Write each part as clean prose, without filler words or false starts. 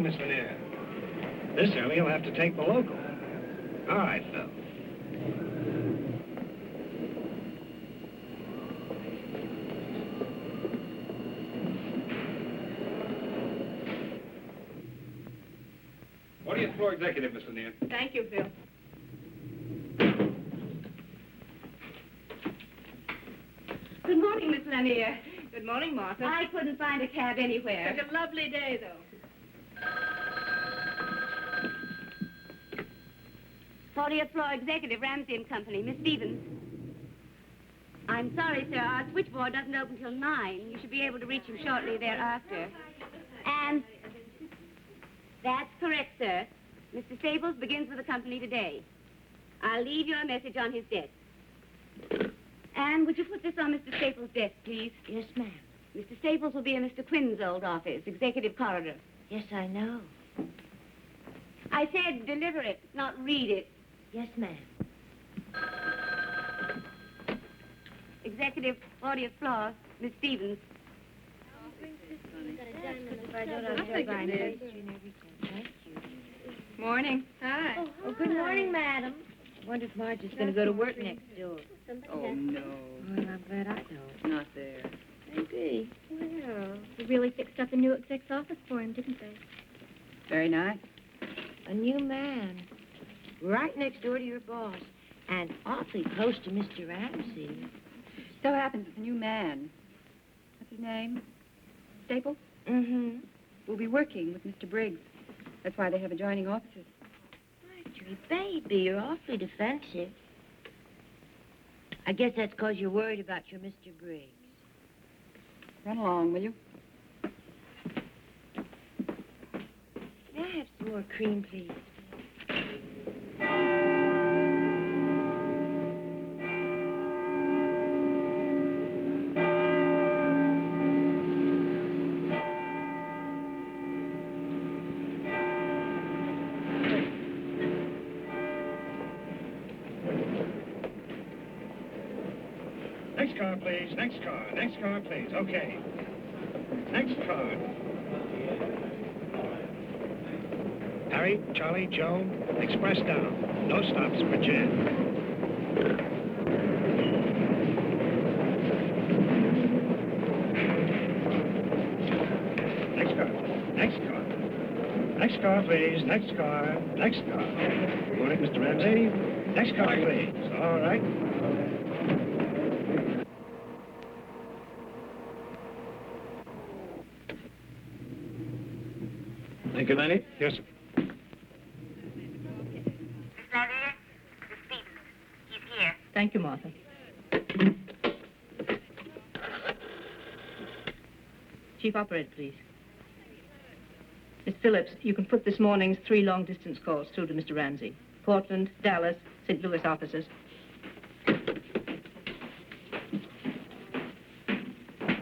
Miss Lanier. This early, you'll have to take the local. All right, Phil. What are you for executive, Miss Lanier? Thank you, Phil. Good morning, Miss Lanier. Good morning, Martha. I couldn't find a cab anywhere. Such a lovely day, though. 40th floor executive, Ramsey and Company. Miss Stevens. I'm sorry, sir. Our switchboard doesn't open till 9. You should be able to reach him shortly thereafter. And that's correct, sir. Mr. Staples begins with the company today. I'll leave your message on his desk. And would you put this on Mr. Staples' desk, please? Yes, ma'am. Mr. Staples will be in Mr. Quinn's old office, executive corridor. Yes, I know. I said deliver it, not read it. Yes, ma'am. Executive, 40th floor, Miss Stevens. Morning. Hi. Oh, good morning, madam. Wonder if Margie's going to go to work next door. Oh, no. Well, I'm glad I don't. Not there. Maybe. Well, they really fixed up a new exec's office for him, didn't they? Very nice. A new man. Right next door to your boss. And awfully close to Mr. Ramsey. So happens it's a new man. What's his name? Staples? Mm-hmm. Will be working with Mr. Briggs. That's why they have adjoining offices. Marjorie, baby, you're awfully defensive. I guess that's because you're worried about your Mr. Briggs. Run along, will you? May I have some more cream, please? Next car, please. Next car. Next car, please. Okay. Next car. Harry, Charlie, Joe, express down. No stops for Jen. Next car. Next car. Next car, please. Next car. Next car. Good morning, Mr. Ramsey. Next car, please. All right. Thank you, Lenny. Yes, sir. Miss Lanier, Miss Stevens. He's here. Thank you, Martha. Chief Operator, please. Miss Phillips, you can put this morning's 3 long-distance calls through to Mr. Ramsey. Portland, Dallas, St. Louis offices.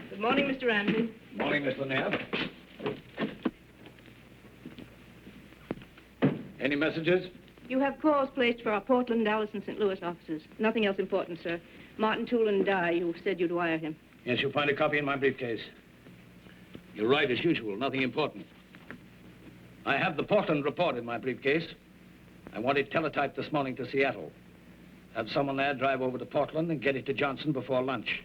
Good morning, Mr. Ramsey. Morning, Miss Lanier. Any messages? You have calls placed for our Portland, Dallas, and St. Louis offices. Nothing else important, sir. Martin Toole and Dye, you said you'd wire him. Yes, you'll find a copy in my briefcase. You're right, as usual. Nothing important. I have the Portland report in my briefcase. I want it teletyped this morning to Seattle. Have someone there drive over to Portland and get it to Johnson before lunch.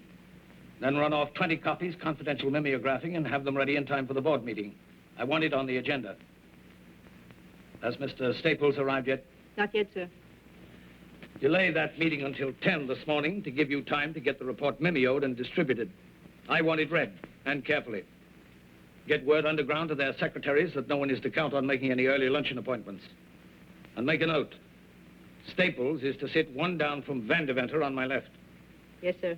Then run off 20 copies, confidential mimeographing, and have them ready in time for the board meeting. I want it on the agenda. Has Mr. Staples arrived yet? Not yet, sir. Delay that meeting until 10 this morning to give you time to get the report mimeoed and distributed. I want it read, and carefully. Get word underground to their secretaries that no one is to count on making any early luncheon appointments. And make a note. Staples is to sit 1 down from Vandeventer on my left. Yes, sir.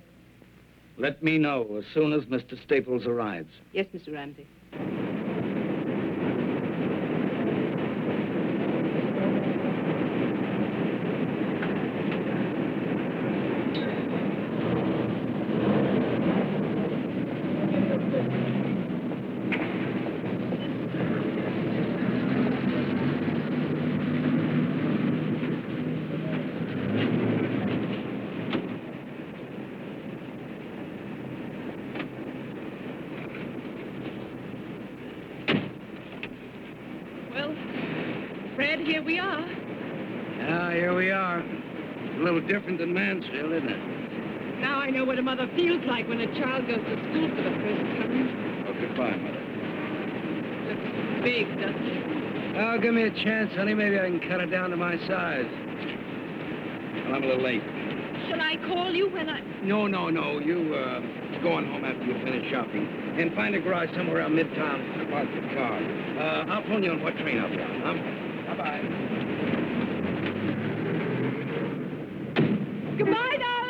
Let me know as soon as Mr. Staples arrives. Yes, Mr. Ramsey. Fred, here we are. Yeah, here we are. A little different than Mansfield, isn't it? Now I know what a mother feels like when a child goes to school for the first time. Oh, goodbye, Mother. Looks big, doesn't it? Oh, give me a chance, honey. Maybe I can cut it down to my size. Well, I'm a little late. Shall I call you when I... No. You, go on home after you finish shopping. And find a garage somewhere around Midtown to park the car. I'll phone you on what train I'll be on, huh? Bye-bye. Goodbye, darling.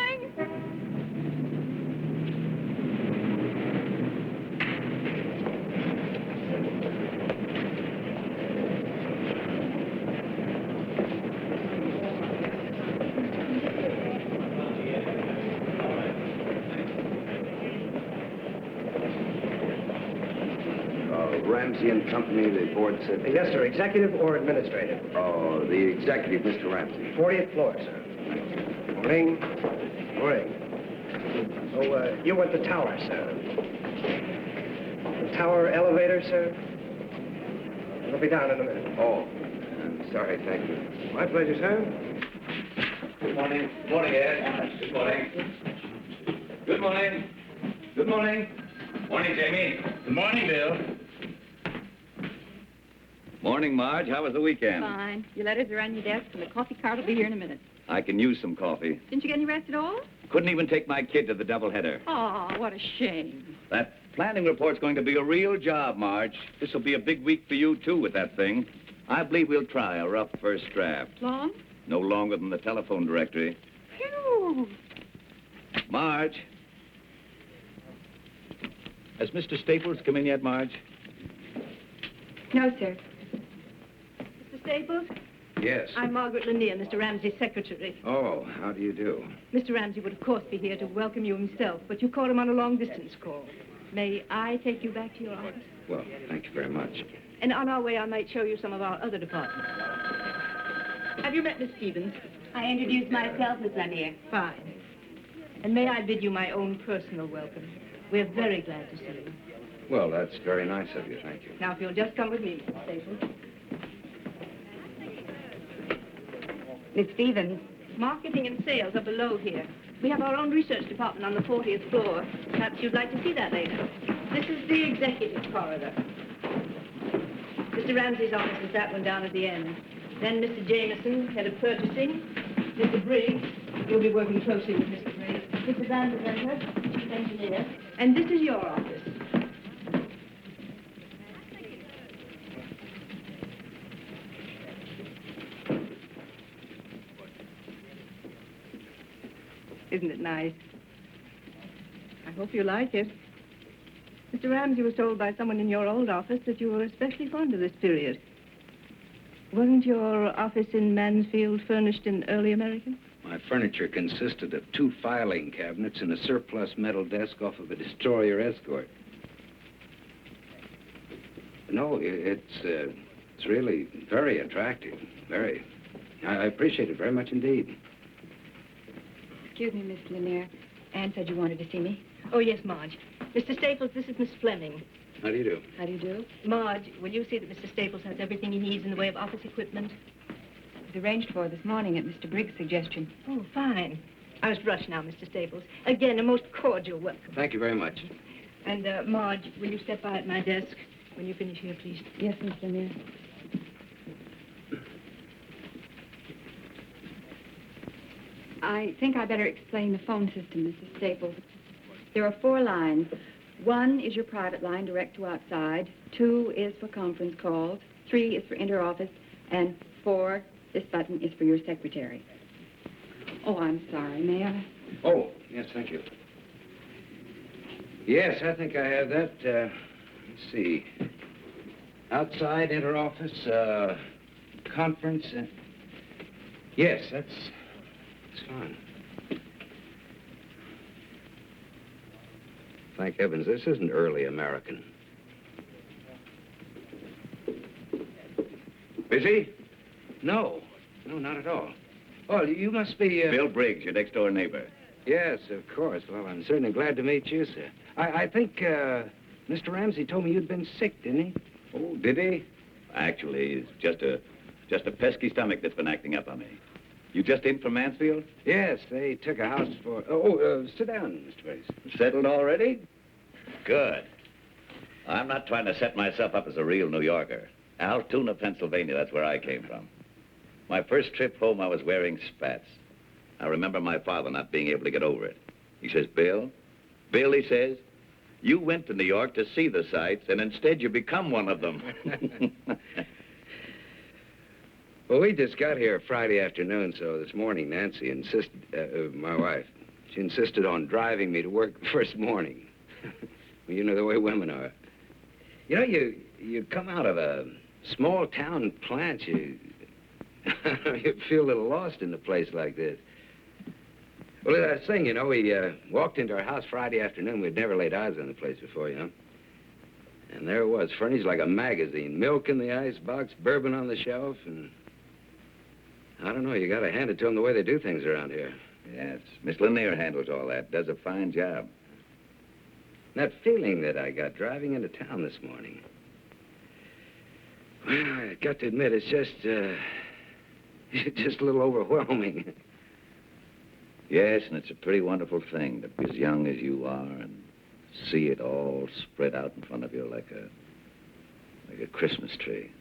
Ramsey and Company, the board said... Yes, sir. Executive or administrative? Oh, the executive, Mr. Ramsey. 40th floor, sir. Morning. Oh, you want the tower, sir. The tower elevator, sir? It'll be down in a minute. Oh, I'm sorry, thank you. My pleasure, sir. Good morning. Good morning, Ed. Good morning. Good morning. Good morning. Morning, Jamie. Good morning, Bill. Morning, Marge. How was the weekend? Fine. Your letters are on your desk, and the coffee cart will be here in a minute. I can use some coffee. Didn't you get any rest at all? Couldn't even take my kid to the doubleheader. Oh, what a shame. That planning report's going to be a real job, Marge. This will be a big week for you, too, with that thing. I believe we'll try a rough first draft. Long? No longer than the telephone directory. Phew. Marge. Has Mr. Staples come in yet, Marge? No, sir. Mr. Staples? Yes. I'm Margaret Lanier, Mr. Ramsey's secretary. Oh, how do you do? Mr. Ramsey would, of course, be here to welcome you himself, but you caught him on a long-distance call. May I take you back to your office? Well, thank you very much. And on our way, I might show you some of our other departments. Have you met Miss Stevens? I introduced myself, Miss Lanier. Fine. And may I bid you my own personal welcome? We're very glad to see you. Well, that's very nice of you, thank you. Now, if you'll just come with me, Mr. Staples. Miss Stevens. Marketing and sales are below here. We have our own research department on the 40th floor. Perhaps you'd like to see that later. This is the executive corridor. Mr. Ramsey's office is that one down at the end. Then Mr. Jameson, head of purchasing. Mr. Briggs, you'll be working closely with Mr. Briggs. Mr. Vanderventer, chief engineer. And this is your office. Isn't it nice? I hope you like it. Mr. Ramsey was told by someone in your old office that you were especially fond of this period. Wasn't your office in Mansfield furnished in early American? My furniture consisted of 2 filing cabinets and a surplus metal desk off of a destroyer escort. No, it's really very attractive. Very. I appreciate it very much indeed. Excuse me, Miss Lanier. Anne said you wanted to see me. Oh, yes, Marge. Mr. Staples, this is Miss Fleming. How do you do? How do you do? Marge, will you see that Mr. Staples has everything he needs in the way of office equipment? It was arranged for this morning at Mr. Briggs' suggestion. Oh, fine. I must rush now, Mr. Staples. Again, a most cordial welcome. Thank you very much. And, Marge, will you step by at my desk when you finish here, please? Yes, Miss Lanier. I think I better explain the phone system, Mrs. Staples. There are 4 lines. 1 is your private line, direct to outside. 2 is for conference calls. 3 is for inter-office. And 4, this button is for your secretary. Oh, I'm sorry. May I? Oh, yes, thank you. Yes, I think I have that. Let's see. Outside, inter-office, conference. Yes, that's fine. Thank heavens, this isn't early American. Busy? No, not at all. Oh, you must be... Bill Briggs, your next-door neighbor. Yes, of course. Well, I'm certainly glad to meet you, sir. I think, Mr. Ramsey told me you'd been sick, didn't he? Oh, did he? Actually, it's just a Just a pesky stomach that's been acting up on me. You just in from Mansfield? Yes, they took a house for... sit down, Mr. Briggs. Settled already? Good. I'm not trying to set myself up as a real New Yorker. Altoona, Pennsylvania, that's where I came from. My first trip home, I was wearing spats. I remember my father not being able to get over it. He says, Bill, he says, you went to New York to see the sights, and instead you become one of them. Well, we just got here Friday afternoon, so this morning Nancy insisted, my wife, she insisted on driving me to work the first morning. Well, you know the way women are. You know, you come out of a small town plant, you feel a little lost in a place like this. Well, I was saying, you know, we walked into our house Friday afternoon. We'd never laid eyes on the place before, you know. And there it was, furnished like a magazine. Milk in the icebox, bourbon on the shelf, and... I don't know, you gotta hand it to them the way they do things around here. Yes, Miss Lanier handles all that, does a fine job. That feeling that I got driving into town this morning. Well, I got to admit, it's just a little overwhelming. Yes, and it's a pretty wonderful thing to be as young as you are and see it all spread out in front of you like a Christmas tree.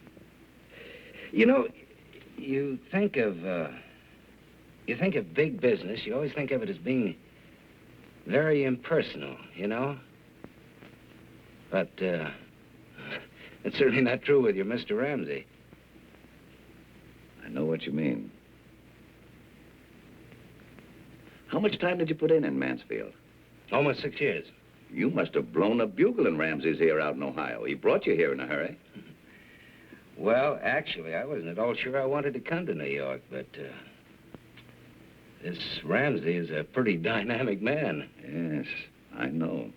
You know, you think of big business, you always think of it as being very impersonal, you know? But, it's certainly not true with your Mr. Ramsey. I know what you mean. How much time did you put in Mansfield? Almost 6 years. You must have blown a bugle in Ramsey's ear out in Ohio. He brought you here in a hurry. Well, actually, I wasn't at all sure I wanted to come to New York, but, this Ramsey is a pretty dynamic man. Yes, I know.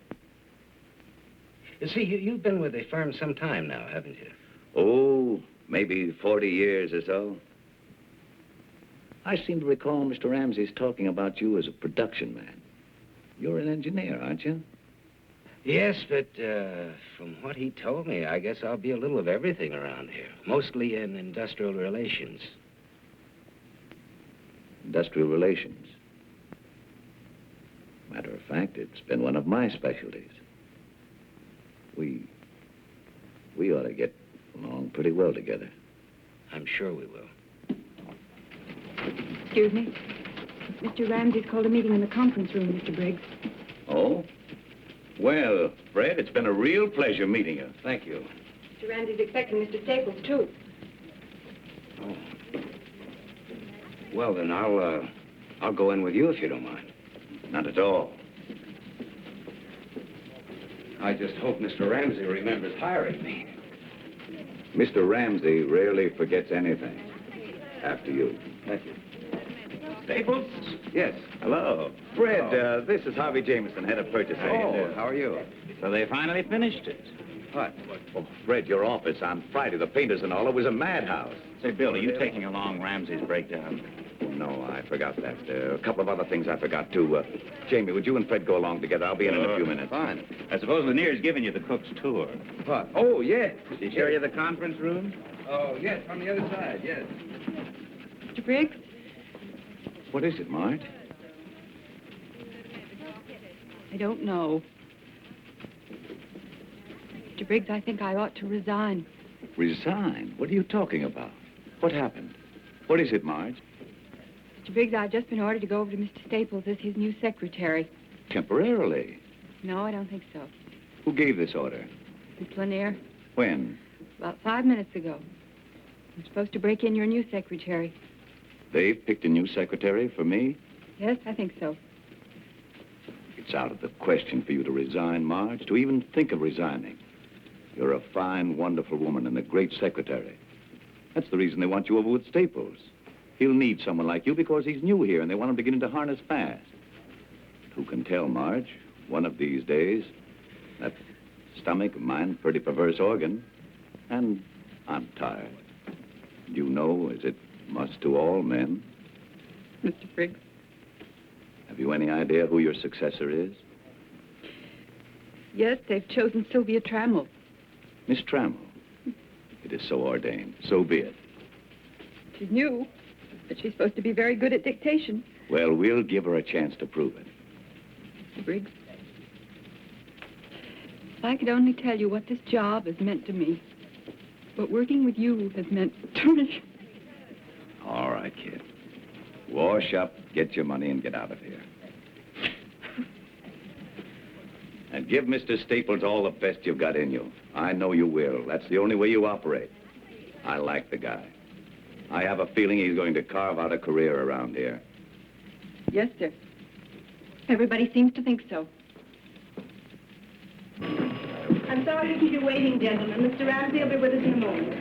You see, you've been with the firm some time now, haven't you? Oh, maybe 40 years or so. I seem to recall Mr. Ramsey's talking about you as a production man. You're an engineer, aren't you? Yes, but from what he told me, I guess I'll be a little of everything around here. Mostly in industrial relations. Industrial relations? Matter of fact, it's been one of my specialties. We ought to get along pretty well together. I'm sure we will. Excuse me. Mr. Ramsey's called a meeting in the conference room, Mr. Briggs. Oh? Well, Fred, it's been a real pleasure meeting you. Thank you. Mr. Ramsey's expecting Mr. Staples, too. Oh. Well, then I'll go in with you if you don't mind. Not at all. I just hope Mr. Ramsey remembers hiring me. Mr. Ramsey rarely forgets anything. After you. Thank you. Staples? Yes. Hello. Fred, this is Harvey Jameson, head of purchasing. Oh, how are you? So they finally finished it. What? Oh, Fred, your office on Friday, the painters and all, it was a madhouse. Say, Bill, are you taking along Ramsey's breakdown? Oh, no, I forgot that. A couple of other things I forgot, too. Jamie, would you and Fred go along together? I'll be in a few minutes. Fine. I suppose Lanier's giving you the cook's tour. What? Oh, yes. Did he show you the conference room? Oh, yes, on the other side, yes. Mr. Briggs? What is it, Marge? I don't know. Mr. Briggs, I think I ought to resign. Resign? What are you talking about? What happened? What is it, Marge? Mr. Briggs, I've just been ordered to go over to Mr. Staples as his new secretary. Temporarily? No, I don't think so. Who gave this order? Miss Lanier, When? about 5 minutes ago. I'm supposed to break in your new secretary. They've picked a new secretary for me? Yes, I think so. It's out of the question for you to resign, Marge, to even think of resigning. You're a fine, wonderful woman and a great secretary. That's the reason they want you over with Staples. He'll need someone like you because he's new here and they want him to get into harness fast. Who can tell, Marge? One of these days, that stomach of mine, pretty perverse organ, and I'm tired. You know, as it must to all men. Mr. Briggs? Have you any idea who your successor is? Yes, they've chosen Sylvia Trammell. Miss Trammell. It is so ordained. So be it. She's new, but she's supposed to be very good at dictation. Well, we'll give her a chance to prove it. Mr. Briggs, if I could only tell you what this job has meant to me, what working with you has meant to me. All right, kid. Wash up, get your money, and get out of here. And give Mr. Staples all the best you've got in you. I know you will. That's the only way you operate. I like the guy. I have a feeling he's going to carve out a career around here. Yes, sir. Everybody seems to think so. I'm sorry to keep you waiting, gentlemen. Mr. Ramsey will be with us in a moment.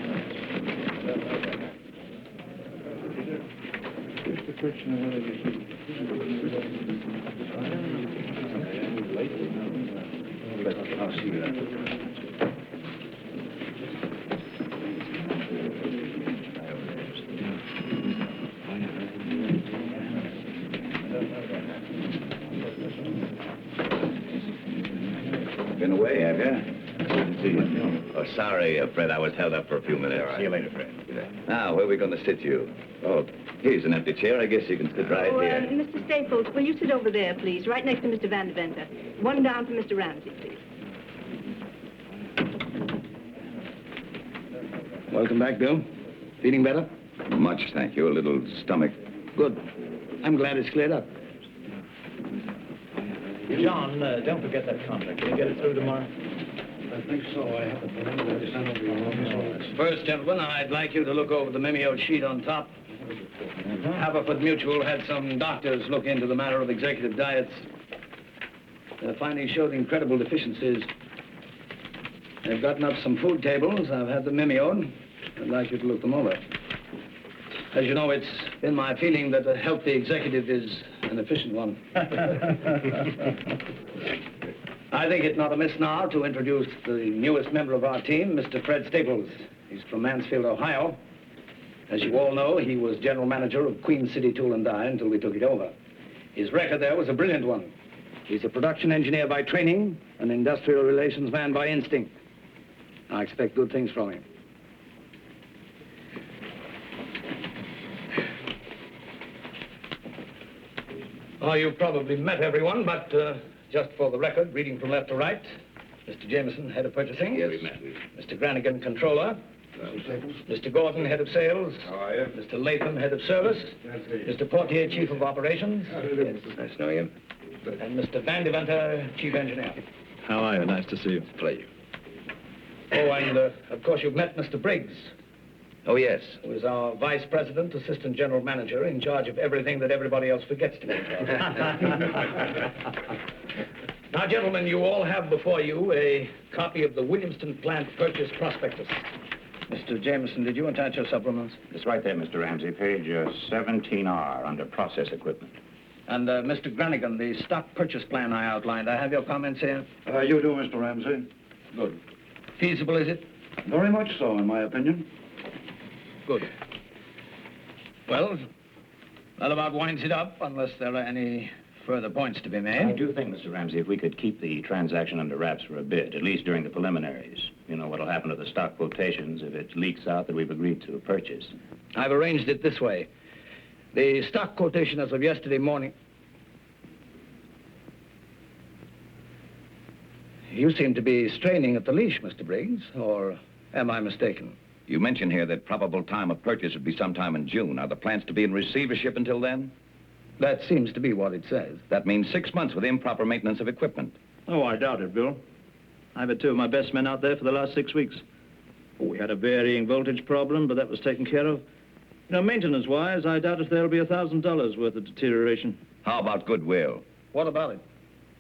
I'll see you then. Been away, have you? Good to see you. Oh, sorry, Fred. I was held up for a few minutes. See you later, Fred. Now, where are we going to sit you? Oh, here's an empty chair. I guess you can sit right here. Mr. Staples, will you sit over there, please, right next to Mr. Van Deventer? One down for Mr. Ramsey, please. Welcome back, Bill. Feeling better? Much, thank you. A little stomach. Good. I'm glad it's cleared up. John, don't forget that contract. Can you get it through tomorrow? I think so. I have to put in the send over your office. First, gentlemen, I'd like you to look over the memo sheet on top. Haverford Mutual had some doctors look into the matter of executive diets. Their findings showed incredible deficiencies. They've gotten up some food tables. I've had them memoed. I'd like you to look them over. As you know, it's been my feeling that a healthy executive is an efficient one. I think it not amiss now to introduce the newest member of our team, Mr. Fred Staples. He's from Mansfield, Ohio. As you all know, he was general manager of Queen City Tool and Die until we took it over. His record there was a brilliant one. He's a production engineer by training, an industrial relations man by instinct. I expect good things from him. Oh, you've probably met everyone, but just for the record, reading from left to right, Mr. Jameson, head of purchasing. Yeah, we met. Mr. Granigan, controller. Mr. Gordon, head of sales. How are you? Mr. Latham, head of service. Mr. Portier, chief of operations. Nice to know you. And Mr. Van Deventer, chief engineer. How are you? Nice to see you. Pleasure. Oh, and of course you've met Mr. Briggs, Oh, yes. who is our vice president, assistant general manager, in charge of everything that everybody else forgets to be in charge of. Now, gentlemen, you all have before you a copy of the Williamston plant purchase prospectus. Mr. Jameson, did you attach your supplements? It's right there, Mr. Ramsey, page 17R, under process equipment. And Mr. Granigan, the stock purchase plan I outlined, I have your comments here? You do, Mr. Ramsey. Good. Feasible, is it? Very much so, in my opinion. Good. Well, that about winds it up, unless there are any further points to be made. I do think, Mr. Ramsey, if we could keep the transaction under wraps for a bit, at least during the preliminaries. You know what'll happen to the stock quotations if it leaks out that we've agreed to a purchase. I've arranged it this way. The stock quotation as of yesterday morning... You seem to be straining at the leash, Mr. Briggs, or am I mistaken? You mentioned here that probable time of purchase would be sometime in June. Are the plants to be in receivership until then? That seems to be what it says. That means 6 months with improper maintenance of equipment. Oh, I doubt it, Bill. I've had two of my best men out there for the last 6 weeks. Oh, we had a varying voltage problem, but that was taken care of. You know, maintenance-wise, I doubt if there'll be $1,000 worth of deterioration. How about goodwill? What about it?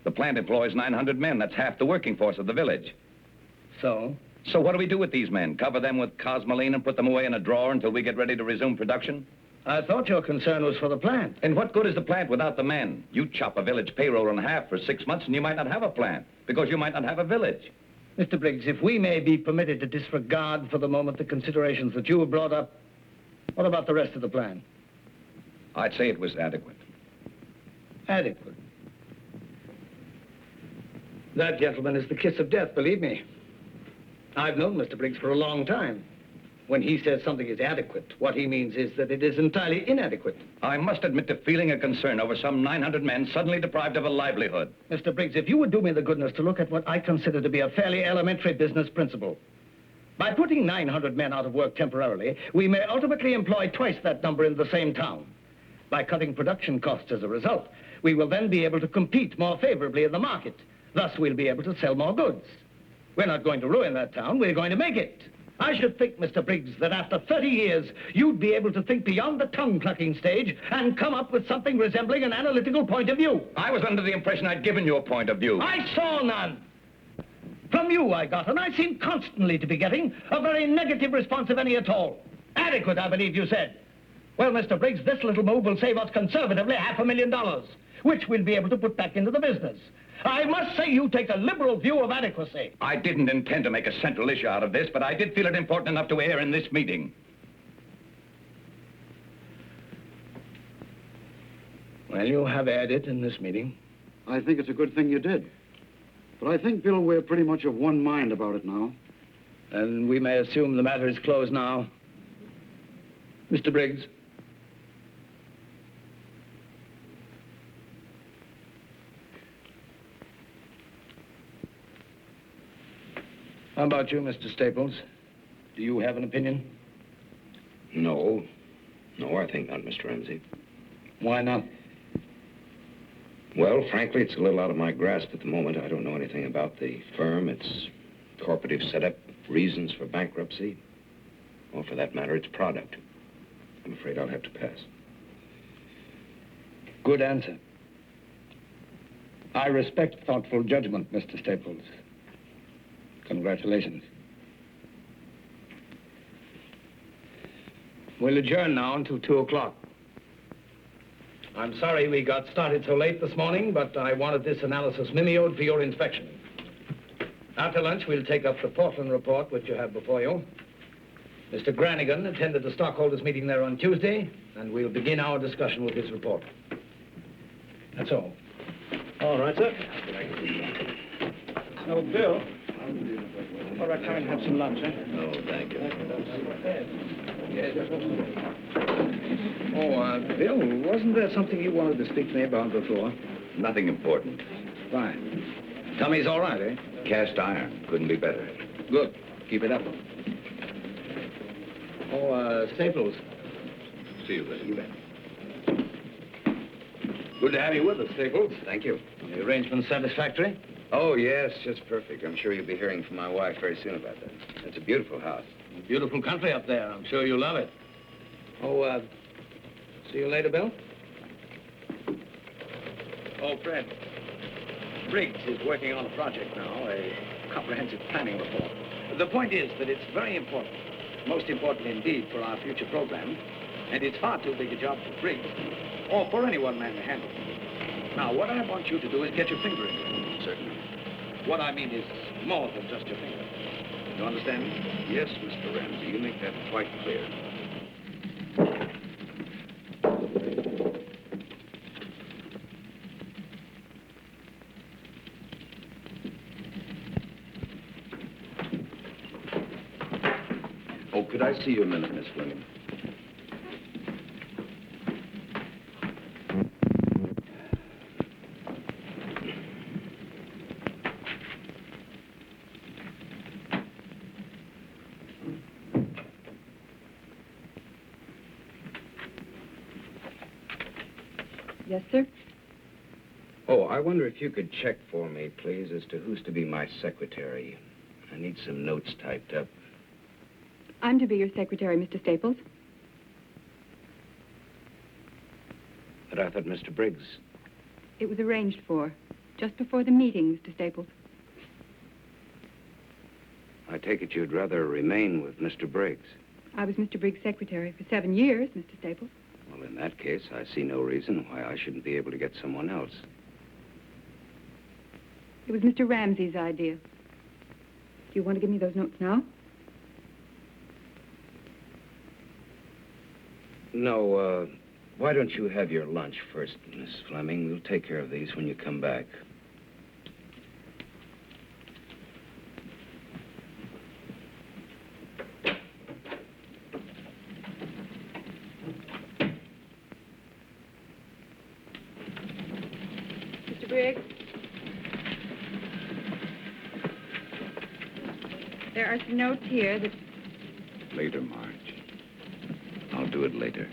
The plant employs 900 men. That's half the working force of the village. So? So what do we do with these men? Cover them with cosmoline and put them away in a drawer until we get ready to resume production? I thought your concern was for the plant. And what good is the plant without the men? You chop a village payroll in half for 6 months and you might not have a plant because you might not have a village. Mr. Briggs, if we may be permitted to disregard for the moment the considerations that you have brought up, what about the rest of the plan? I'd say it was adequate. Adequate. That, gentlemen, is the kiss of death, believe me. I've known Mr. Briggs for a long time. When he says something is adequate, what he means is that it is entirely inadequate. I must admit to feeling a concern over some 900 men suddenly deprived of a livelihood. Mr. Briggs, if you would do me the goodness to look at what I consider to be a fairly elementary business principle. By putting 900 men out of work temporarily, we may ultimately employ twice that number in the same town. By cutting production costs as a result, we will then be able to compete more favorably in the market. Thus, we'll be able to sell more goods. We're not going to ruin that town, we're going to make it. I should think, Mr. Briggs, that after 30 years, you'd be able to think beyond the tongue-clucking stage and come up with something resembling an analytical point of view. I was under the impression I'd given you a point of view. I saw none. From you I got, and I seem constantly to be getting, a very negative response of any at all. Adequate, I believe you said. Well, Mr. Briggs, this little move will save us conservatively $500,000, which we'll be able to put back into the business. I must say you take a liberal view of adequacy. I didn't intend to make a central issue out of this, but I did feel it important enough to air in this meeting. Well, you have aired it in this meeting. I think it's a good thing you did. But I think, Bill, we're pretty much of one mind about it now. And we may assume the matter is closed now. Mr. Briggs? How about you, Mr. Staples? Do you have an opinion? No. No, I think not, Mr. Ramsey. Why not? Well, frankly, it's a little out of my grasp at the moment. I don't know anything about the firm, its corporative setup, reasons for bankruptcy, or for that matter, its product. I'm afraid I'll have to pass. Good answer. I respect thoughtful judgment, Mr. Staples. Congratulations. We'll adjourn now until 2 o'clock. I'm sorry we got started so late this morning, but I wanted this analysis mimeoed for your inspection. After lunch, we'll take up the Portland report, which you have before you. Mr. Granigan attended the stockholders' meeting there on Tuesday, and we'll begin our discussion with his report. That's all. All right, sir. Oh, Bill. All right, come and have some lunch, eh? No, thank you. Bill, wasn't there something you wanted to speak to me about before? Nothing important. Fine. Tummy's all right, eh? Cast iron. Couldn't be better. Good. Keep it up. Staples. See you later. You bet. Good to have you with us, Staples. Thank you. The arrangement's satisfactory? Oh, yes, just perfect. I'm sure you'll be hearing from my wife very soon about that. It's a beautiful house. Beautiful country up there. I'm sure you'll love it. See you later, Bill? Fred. Briggs is working on a project now, a comprehensive planning report. The point is that it's very important, most important indeed for our future program, and it's far too big a job for Briggs, or for any one man to handle. Now, what I want you to do is get your finger in it. Certainly. What I mean is more than just your finger. You understand me? Yes, Mr. Ramsey, you make that quite clear. Oh, could I see you a minute, Miss Fleming? Yes, sir? Oh, I wonder if you could check for me, please, as to who's to be my secretary. I need some notes typed up. I'm to be your secretary, Mr. Staples. But I thought Mr. Briggs... It was arranged for, just before the meeting, Mr. Staples. I take it you'd rather remain with Mr. Briggs. I was Mr. Briggs' secretary for 7 years, Mr. Staples. Well, in that case, I see no reason why I shouldn't be able to get someone else. It was Mr. Ramsey's idea. Do you want to give me those notes now? No, why don't you have your lunch first, Miss Fleming? We'll take care of these when you come back. Briggs. There are some notes here that... Later, Marge. I'll do it later.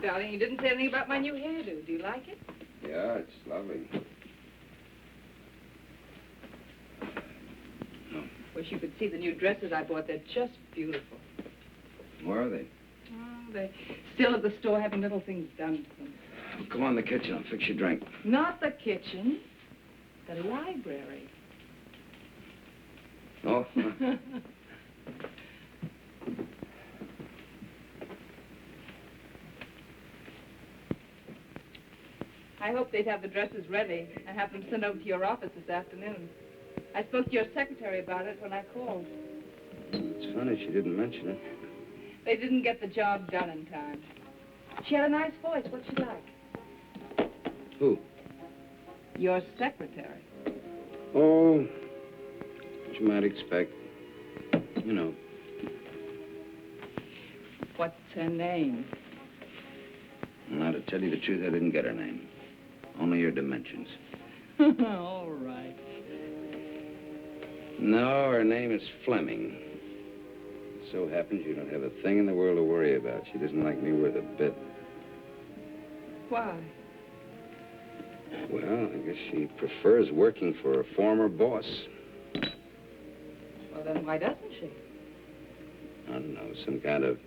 Darling, you didn't say anything about my new hairdo. Do you like it? Yeah, it's lovely. Wish you could see the new dresses I bought. They're just beautiful. Where are they? Oh, they're still at the store having little things done to them. Well, come on in the kitchen. I'll fix your drink. Not the kitchen. The library. Oh? I hope they'd have the dresses ready and have them sent over to your office this afternoon. I spoke to your secretary about it when I called. It's funny she didn't mention it. They didn't get the job done in time. She had a nice voice. What'd she like? Who? Your secretary. Oh, what you might expect. You know. What's her name? Now, to tell you the truth, I didn't get her name. Only her dimensions. All right. No, her name is Fleming. It so happens you don't have a thing in the world to worry about. She doesn't like me worth a bit. Why? Well, I guess she prefers working for a former boss. Well, then why doesn't she? I don't know, some kind of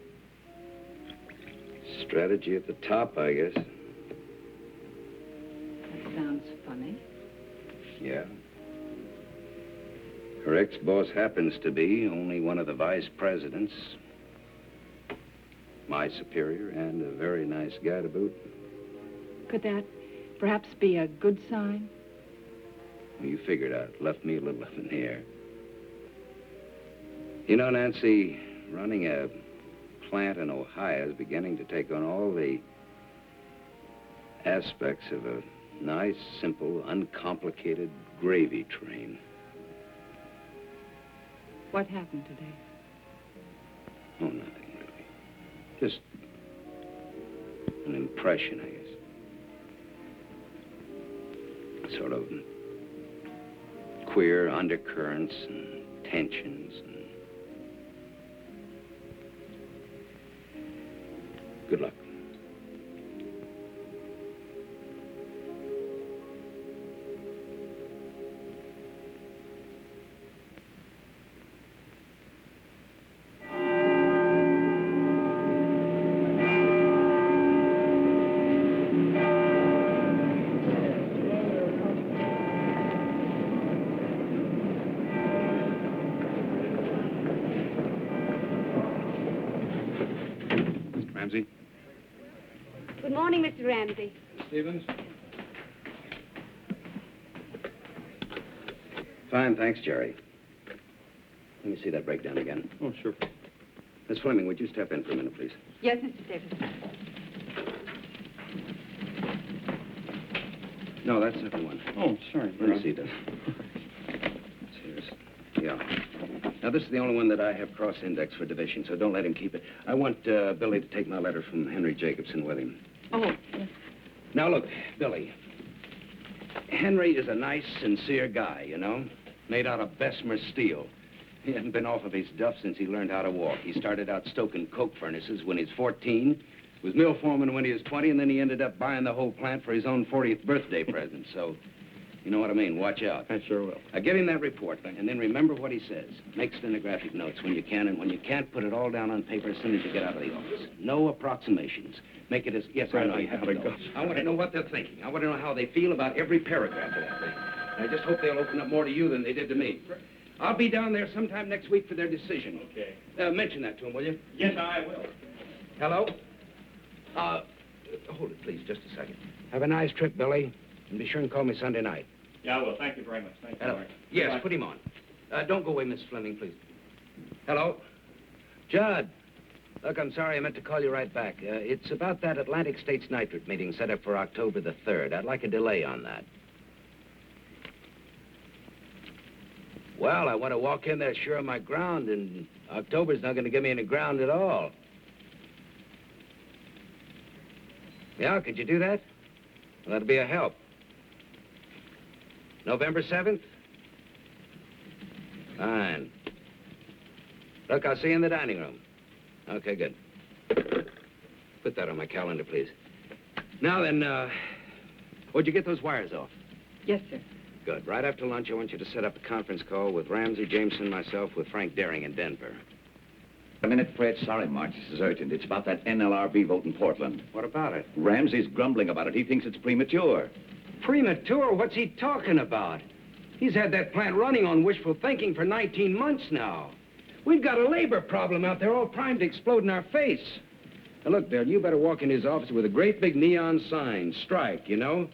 strategy at the top, I guess. That sounds funny. Yeah. Her ex-boss happens to be only one of the vice presidents. My superior, and a very nice guy to boot. Could that perhaps be a good sign? Well, you figured out. Left me a little up in the air. You know, Nancy, running a plant in Ohio is beginning to take on all the aspects of a nice, simple, uncomplicated gravy train. What happened today? Oh, nothing really. Just an impression, I guess. Sort of queer undercurrents and tensions and... Good luck. Ramsey? Good morning, Mr. Ramsey. Stevens? Fine, thanks, Jerry. Let me see that breakdown again. Oh, sure. Miss Fleming, would you step in for a minute, please? Yes, Mr. Davis. No, that's the one. Oh, sorry. Let me see this. Yeah. Now, this is the only one that I have cross-indexed for division, so don't let him keep it. I want Billy to take my letter from Henry Jacobson with him. Oh, yes. Now, look, Billy. Henry is a nice, sincere guy, you know? Made out of Bessemer steel. He hasn't been off of his duff since he learned how to walk. He started out stoking coke furnaces when he was 14, was mill foreman when he was 20, and then he ended up buying the whole plant for his own 40th birthday present. So, you know what I mean. Watch out. I sure will. Now, give him that report, and then remember what he says. Make stenographic notes when you can, and when you can't, put it all down on paper as soon as you get out of the office. No approximations. Make it as... Yes, I know you have to go. I want to know what they're thinking. I want to know how they feel about every paragraph of that thing. I just hope they'll open up more to you than they did to me. I'll be down there sometime next week for their decision. Okay. Mention that to him, will you? Yes, I will. Hello? Hold it, please, just a second. Have a nice trip, Billy. And be sure and call me Sunday night. Yeah, I will. Thank you very much. Thank you. Hello. Mark. Yes, Goodbye. put him on. Don't go away, Miss Fleming, please. Hello? Judd. Look, I'm sorry, I meant to call you right back. It's about that Atlantic States Nitrate meeting set up for October the 3rd. I'd like a delay on that. Well, I want to walk in there sure of my ground, and October's not going to give me any ground at all. Yeah, could you do that? Well, that'd be a help. November 7th? Fine. Look, I'll see you in the dining room. Okay, good. Put that on my calendar, please. Now then, where'd you get those wires off? Yes, sir. Good. Right after lunch, I want you to set up a conference call with Ramsey, Jameson, myself, with Frank Daring in Denver. A minute, Fred. Sorry, Marge. This is urgent. It's about that NLRB vote in Portland. What about it? Ramsey's grumbling about it. He thinks it's premature. Premature? What's he talking about? He's had that plant running on wishful thinking for 19 months now. We've got a labor problem out there all primed to explode in our face. Now, look, Bill, you better walk in his office with a great big neon sign, strike, you know?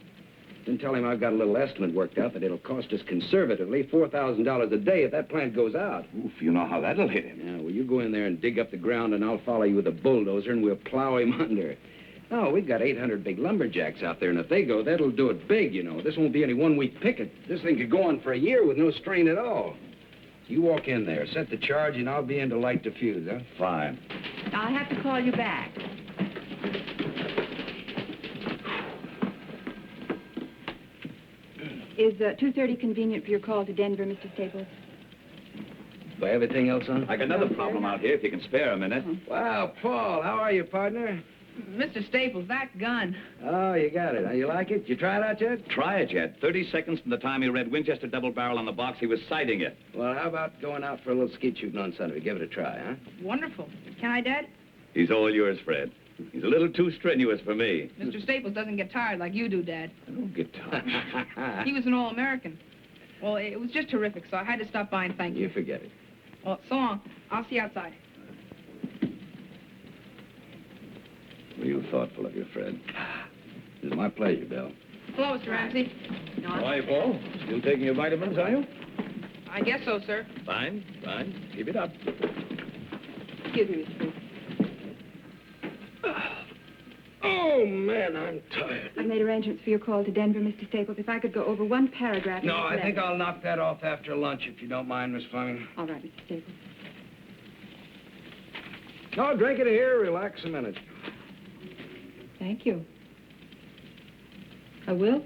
Then tell him I've got a little estimate worked out that it'll cost us conservatively $4,000 a day if that plant goes out. Oof, you know how that'll hit him. Yeah, well, you go in there and dig up the ground, and I'll follow you with a bulldozer, and we'll plow him under. Oh, we've got 800 big lumberjacks out there, and if they go, that'll do it big, you know. This won't be any one-week picket. This thing could go on for a year with no strain at all. You walk in there, set the charge, and I'll be in to light the fuse, huh? Fine. I'll have to call you back. Is 2:30 convenient for your call to Denver, Mr. Staples? Do I have anything else on? I got another problem out here, if you can spare a minute. Wow, Paul, how are you, partner? Mr. Staples, that gun. Oh, you got it. Now, you like it? You try it out yet? Try it yet. 30 seconds from the time he read Winchester double barrel on the box, he was sighting it. Well, how about going out for a little skeet shooting on Sunday? Give it a try, huh? Wonderful. Can I, Dad? He's all yours, Fred. He's a little too strenuous for me. Mr. Staples doesn't get tired like you do, Dad. I don't get tired. He was an All-American. Well, it was just terrific, so I had to stop by and thank you. You forget it. Well, so long. I'll see you outside. Real thoughtful of you, Fred. It's my pleasure, Bill. Hello, Mr. Ramsey. How are you, Paul? Still taking your vitamins, are you? I guess so, sir. Fine, fine. Keep it up. Excuse me, Mr. Briggs. Oh, man, I'm tired. I've made arrangements for your call to Denver, Mr. Staples. If I could go over one paragraph... No, I think I'll knock that off after lunch, if you don't mind, Miss Fleming. All right, Mr. Staples. No, drink it here. Relax a minute. Thank you. I will.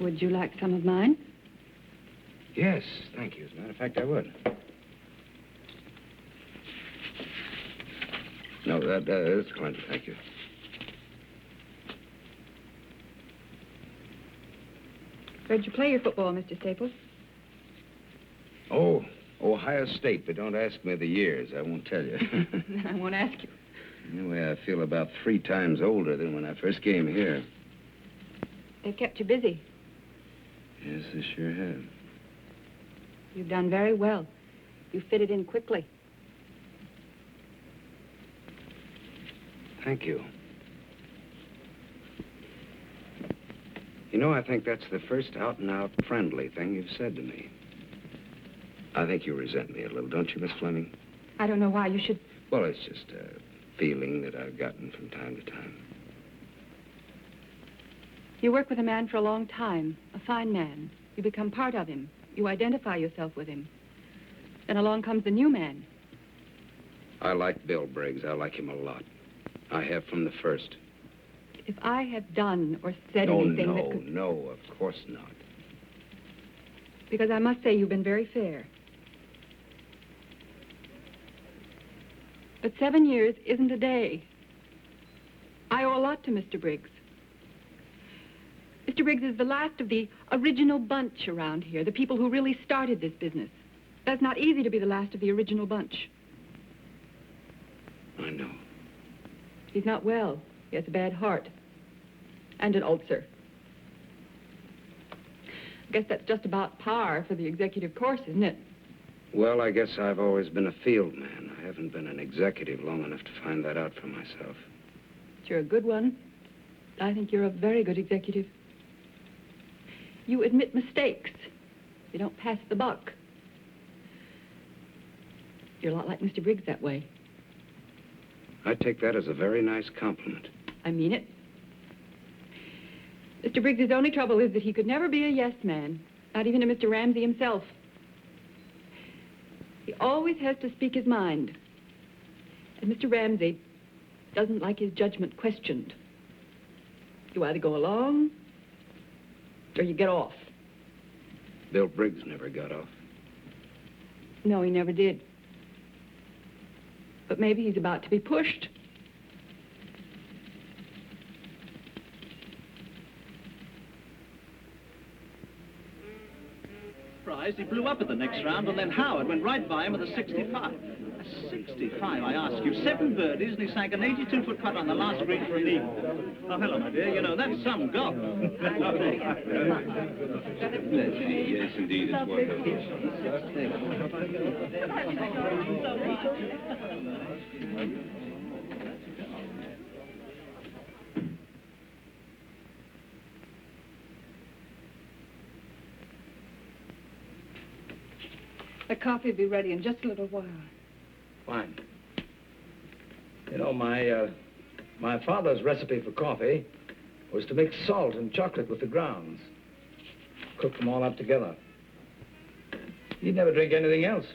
Would you like some of mine? Yes, thank you. As a matter of fact, I would. No, that's plenty, thank you. Where'd you play your football, Mr. Staples? Oh, Ohio State, but don't ask me the years. I won't tell you. Then I won't ask you. Anyway, I feel about 3 times older than when I first came here. They've kept you busy. Yes, they sure have. You've done very well. You fitted in quickly. Thank you. You know, I think that's the first out-and-out friendly thing you've said to me. I think you resent me a little, don't you, Miss Fleming? I don't know why you should... Well, it's just a feeling that I've gotten from time to time. You work with a man for a long time, a fine man. You become part of him. You identify yourself with him. Then along comes the new man. I like Bill Briggs. I like him a lot. I have from the first. If I have done or said anything that could... No, of course not. Because I must say you've been very fair. But 7 years isn't a day. I owe a lot to Mr. Briggs. Mr. Briggs is the last of the original bunch around here, the people who really started this business. That's not easy to be the last of the original bunch. I know. He's not well. He has a bad heart. And an ulcer. I guess that's just about par for the executive course, isn't it? Well, I guess I've always been a field man. I haven't been an executive long enough to find that out for myself. But you're a good one. I think you're a very good executive. You admit mistakes. You don't pass the buck. You're a lot like Mr. Briggs that way. I take that as a very nice compliment. I mean it. Mr. Briggs' only trouble is that he could never be a yes man, not even to Mr. Ramsey himself. He always has to speak his mind. And Mr. Ramsey doesn't like his judgment questioned. You either go along or you get off. Bill Briggs never got off. No, he never did. But maybe he's about to be pushed. Surprised he blew up at the next round, and then Howard went right by him with a 65. A 65, I ask you. 7 birdies, and he sank an 82-foot putt on the last green for an eagle. Oh, hello, my dear. You know, that's some golf. Yes, indeed, it's wonderful. The coffee will be ready in just a little while. Fine. You know, my father's recipe for coffee was to mix salt and chocolate with the grounds. Cook them all up together. He'd never drink anything else.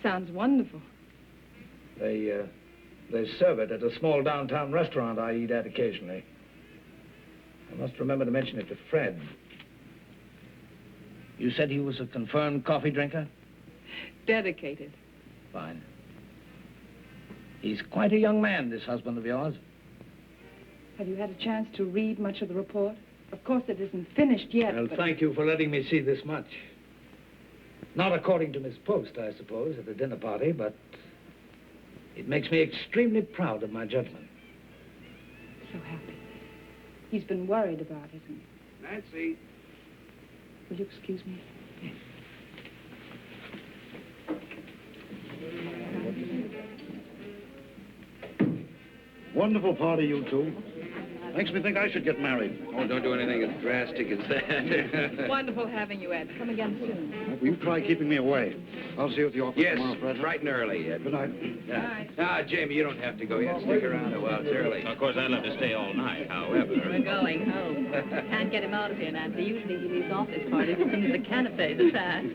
Sounds wonderful. They serve it at a small downtown restaurant I eat at occasionally. I must remember to mention it to Fred. You said he was a confirmed coffee drinker? Dedicated. Fine. He's quite a young man, this husband of yours. Have you had a chance to read much of the report? Of course, it isn't finished yet, Well, but... thank you for letting me see this much. Not according to Miss Post, I suppose, at the dinner party, but it makes me extremely proud of my judgment. So happy. He's been worried about it. And... Nancy. Will you excuse me? Wonderful party, you two. Makes me think I should get married. Oh, don't do anything as drastic as that. Wonderful having you, Ed. Come again soon. Will you try keeping me away? I'll see you at the office Yes, tomorrow, Fred. bright and early. Good night. Yeah. Ah, Jamie, you don't have to go yet. Stick around a while. It's early. Of course, I'd love to stay all night, however. We're going home. Can't get him out of here, Nancy. Usually he leaves office parties as soon as the canapes are passed.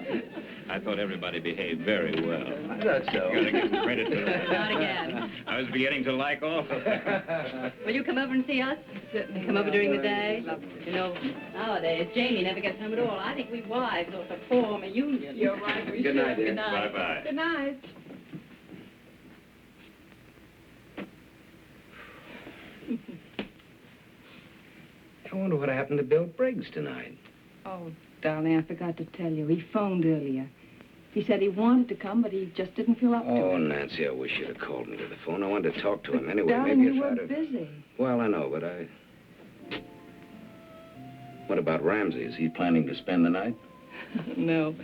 I thought everybody behaved very well. I thought so. Gotta give them credit for that. Not again. I was beginning to like all of them. Will you come over and see us? Certainly. Come over during the day? You know, nowadays, Jamie never gets home at all. I think we wives ought to form a union. You're right. We Good should. night, dear. Good night. Bye-bye. Good night. I wonder what happened to Bill Briggs tonight. Oh, darling, I forgot to tell you. He phoned earlier. He said he wanted to come, but he just didn't feel up to Oh, it. Nancy, I wish you'd have called me to the phone. I wanted to talk to him anyway. Darling, Maybe you if were I'd have... busy. Well, I know, but I... What about Ramsey? Is he planning to spend the night? No.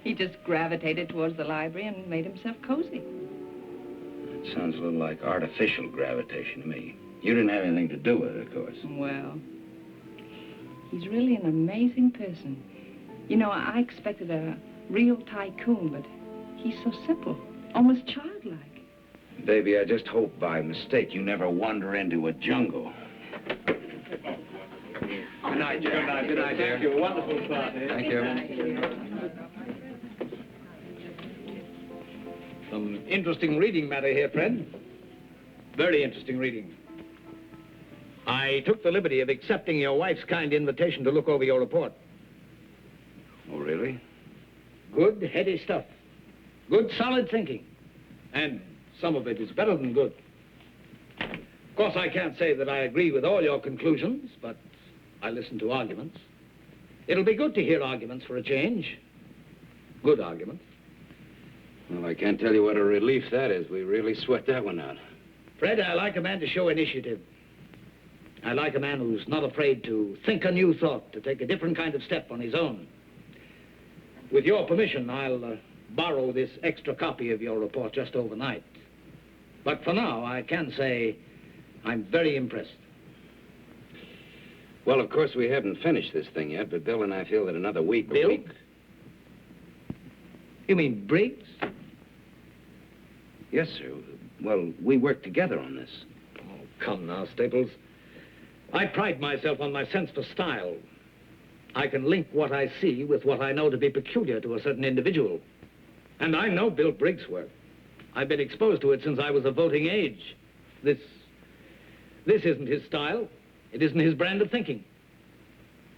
He just gravitated towards the library and made himself cozy. It sounds a little like artificial gravitation to me. You didn't have anything to do with it, of course. Well, he's really an amazing person. You know, I expected a real tycoon, but he's so simple, almost childlike. Baby, I just hope by mistake you never wander into a jungle. Good night, Jack. Good night. Good night, dear. Thank you. Wonderful party. Thank you. Some interesting reading matter here, Fred. Very interesting reading. I took the liberty of accepting your wife's kind invitation to look over your report. Oh, really? Good, heady stuff. Good, solid thinking. And some of it is better than good. Of course, I can't say that I agree with all your conclusions, but I listen to arguments. It'll be good to hear arguments for a change. Good arguments. Well, I can't tell you what a relief that is. We really sweat that one out. Fred, I like a man to show initiative. I like a man who's not afraid to think a new thought, to take a different kind of step on his own. With your permission, I'll borrow this extra copy of your report just overnight. But for now, I can say I'm very impressed. Well, of course, we haven't finished this thing yet, but Bill and I feel that another week... Bill? You mean Briggs? Yes, sir. Well, we work together on this. Oh, come now, Staples. I pride myself on my sense for style. I can link what I see with what I know to be peculiar to a certain individual. And I know Bill Briggs' work. I've been exposed to it since I was a voting age. This isn't his style. It isn't his brand of thinking.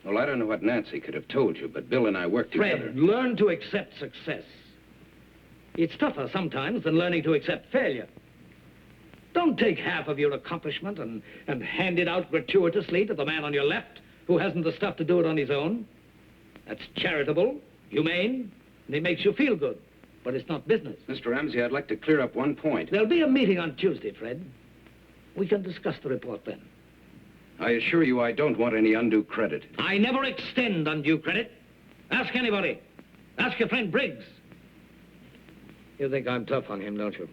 Well, I don't know what Nancy could have told you, but Bill and I work together. Fred, learn to accept success. It's tougher sometimes than learning to accept failure. Don't take half of your accomplishment and hand it out gratuitously to the man on your left who hasn't the stuff to do it on his own. That's charitable, humane, and it makes you feel good. But it's not business. Mr. Ramsey, I'd like to clear up one point. There'll be a meeting on Tuesday, Fred. We can discuss the report then. I assure you I don't want any undue credit. I never extend undue credit. Ask anybody. Ask your friend Briggs. You think I'm tough on him, don't you?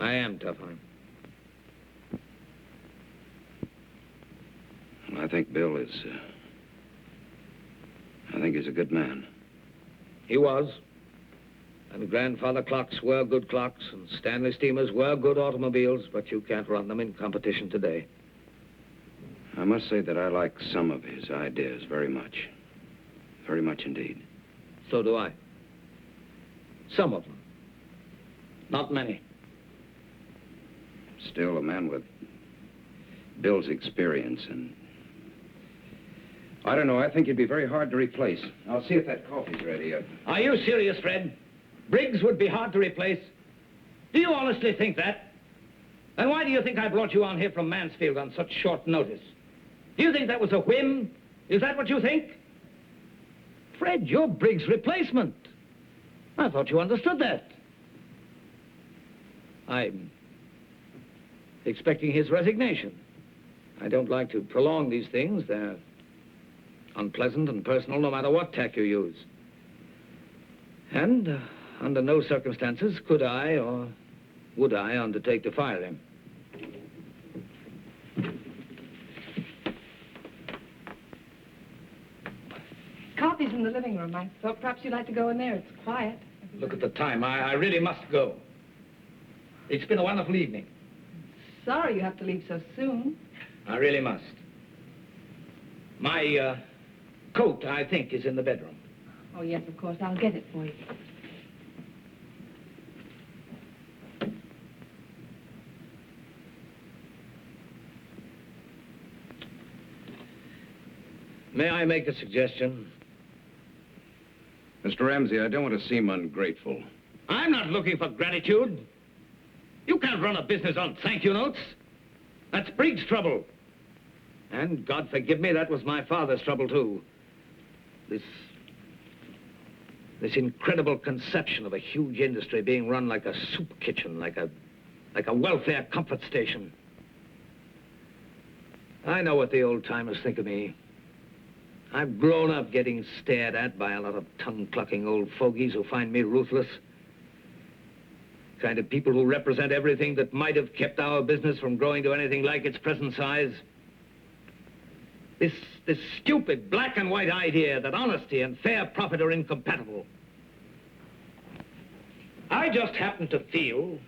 I am tough on him. I think Bill is... I think he's a good man. He was. And grandfather clocks were good clocks, and Stanley steamers were good automobiles, but you can't run them in competition today. I must say that I like some of his ideas very much. Very much indeed. So do I. Some of them. Not many. Still, a man with Bill's experience and... I don't know, I think he'd be very hard to replace. I'll see if that coffee's ready. Are you serious, Fred? Briggs would be hard to replace? Do you honestly think that? And why do you think I brought you on here from Mansfield on such short notice? Do you think that was a whim? Is that what you think? Fred, you're Briggs' replacement. I thought you understood that. I'm expecting his resignation. I don't like to prolong these things. They're unpleasant and personal no matter what tack you use. And under no circumstances could I or would I undertake to fire him. Coffee's in the living room. I thought perhaps you'd like to go in there. It's quiet. Look at the time. I really must go. It's been a wonderful evening. Sorry you have to leave so soon. I really must. My coat, I think, is in the bedroom. Oh, yes, of course. I'll get it for you. May I make a suggestion? Mr. Ramsey, I don't want to seem ungrateful. I'm not looking for gratitude. You can't run a business on thank you notes. That's Briggs' trouble. And God forgive me, that was my father's trouble, too. This incredible conception of a huge industry being run like a soup kitchen, like a welfare comfort station. I know what the old-timers think of me. I've grown up getting stared at by a lot of tongue-clucking old fogies who find me ruthless. Kind of people who represent everything that might have kept our business from growing to anything like its present size. This stupid black and white idea that honesty and fair profit are incompatible. I just happen to feel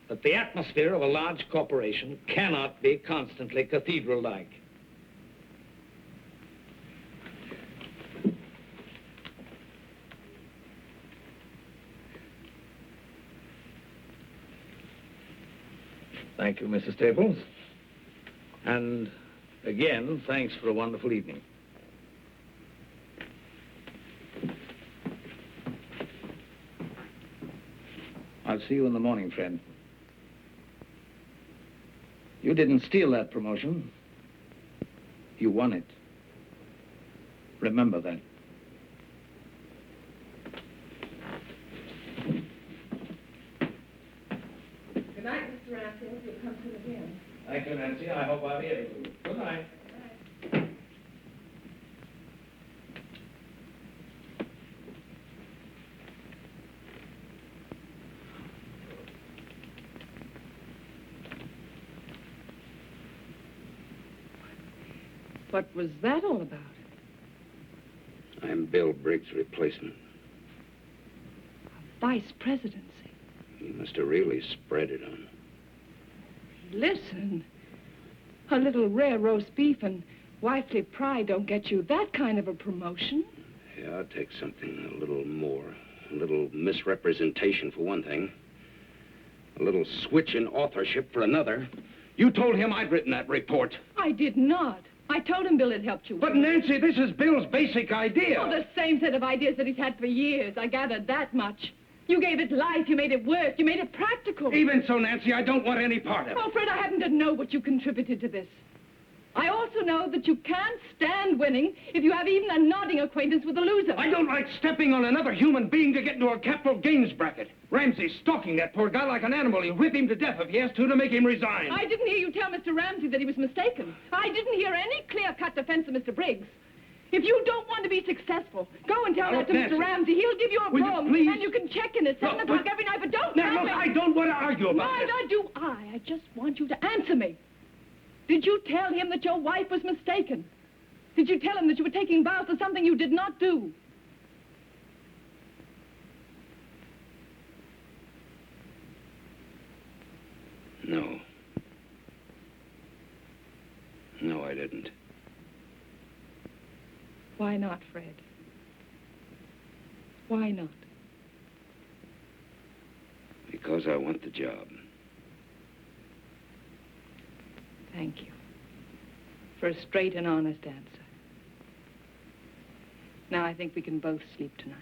that the atmosphere of a large corporation cannot be constantly cathedral-like. Thank you, Mrs. Staples. And again, thanks for a wonderful evening. I'll see you in the morning, Fred. You didn't steal that promotion. You won it. Remember that. Good night, Mr. Ramsey. Hope you'll come soon again. Thank you, Nancy. I hope I'll be able to. Good night. What was that all about? I'm Bill Briggs' replacement. Vice presidency. You must have really spread it on. Listen, a little rare roast beef and wifely pride don't get you that kind of a promotion. Yeah, I'll take something a little more. A little misrepresentation for one thing. A little switch in authorship for another. You told him I'd written that report. I did not. I told him Bill had helped you. But, Nancy, this is Bill's basic idea. Oh, the same set of ideas that he's had for years. I gathered that much. You gave it life. You made it work. You made it practical. Even so, Nancy, I don't want any part of it. Oh, Fred, I happen to know what you contributed to this. I also know that you can't stand winning if you have even a nodding acquaintance with a loser. I don't like stepping on another human being to get into a capital gains bracket. Ramsey's stalking that poor guy like an animal. He'll whip him to death if he has to make him resign. I didn't hear you tell Mr. Ramsey that he was mistaken. I didn't hear any clear-cut defense of Mr. Briggs. If you don't want to be successful, go and tell that to Nancy, Mr. Ramsey. He'll give you a will you broom, please? and you can check in at 7 o'clock every night, but don't Now, tell look, me. I don't want to argue about this. Neither do I. I just want you to answer me. Did you tell him that your wife was mistaken? Did you tell him that you were taking vows for something you did not do? No. No, I didn't. Why not, Fred? Why not? Because I want the job. Thank you for a straight and honest answer. Now I think we can both sleep tonight.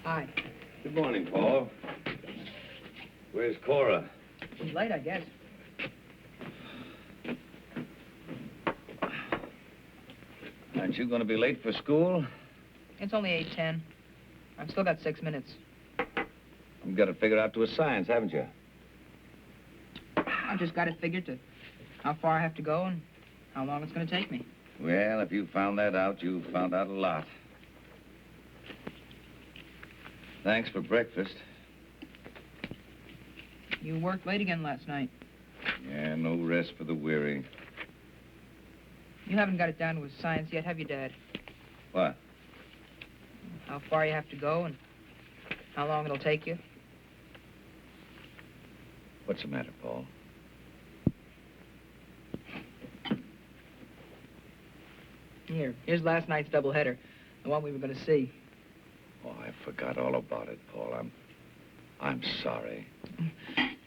Hi. Good morning, Paul. Where's Cora? She's late, I guess. Aren't you going to be late for school? It's only 8:10. I've still got 6 minutes. You've got it figured out to a science, haven't you? I've just got it figured to how far I have to go and how long it's going to take me. Well, if you found that out, you've found out a lot. Thanks for breakfast. You worked late again last night. Yeah, no rest for the weary. You haven't got it down to a science yet, have you, Dad? What? How far you have to go and how long it'll take you? What's the matter, Paul? Here's last night's doubleheader, the one we were going to see. Oh, I forgot all about it, Paul. I'm sorry.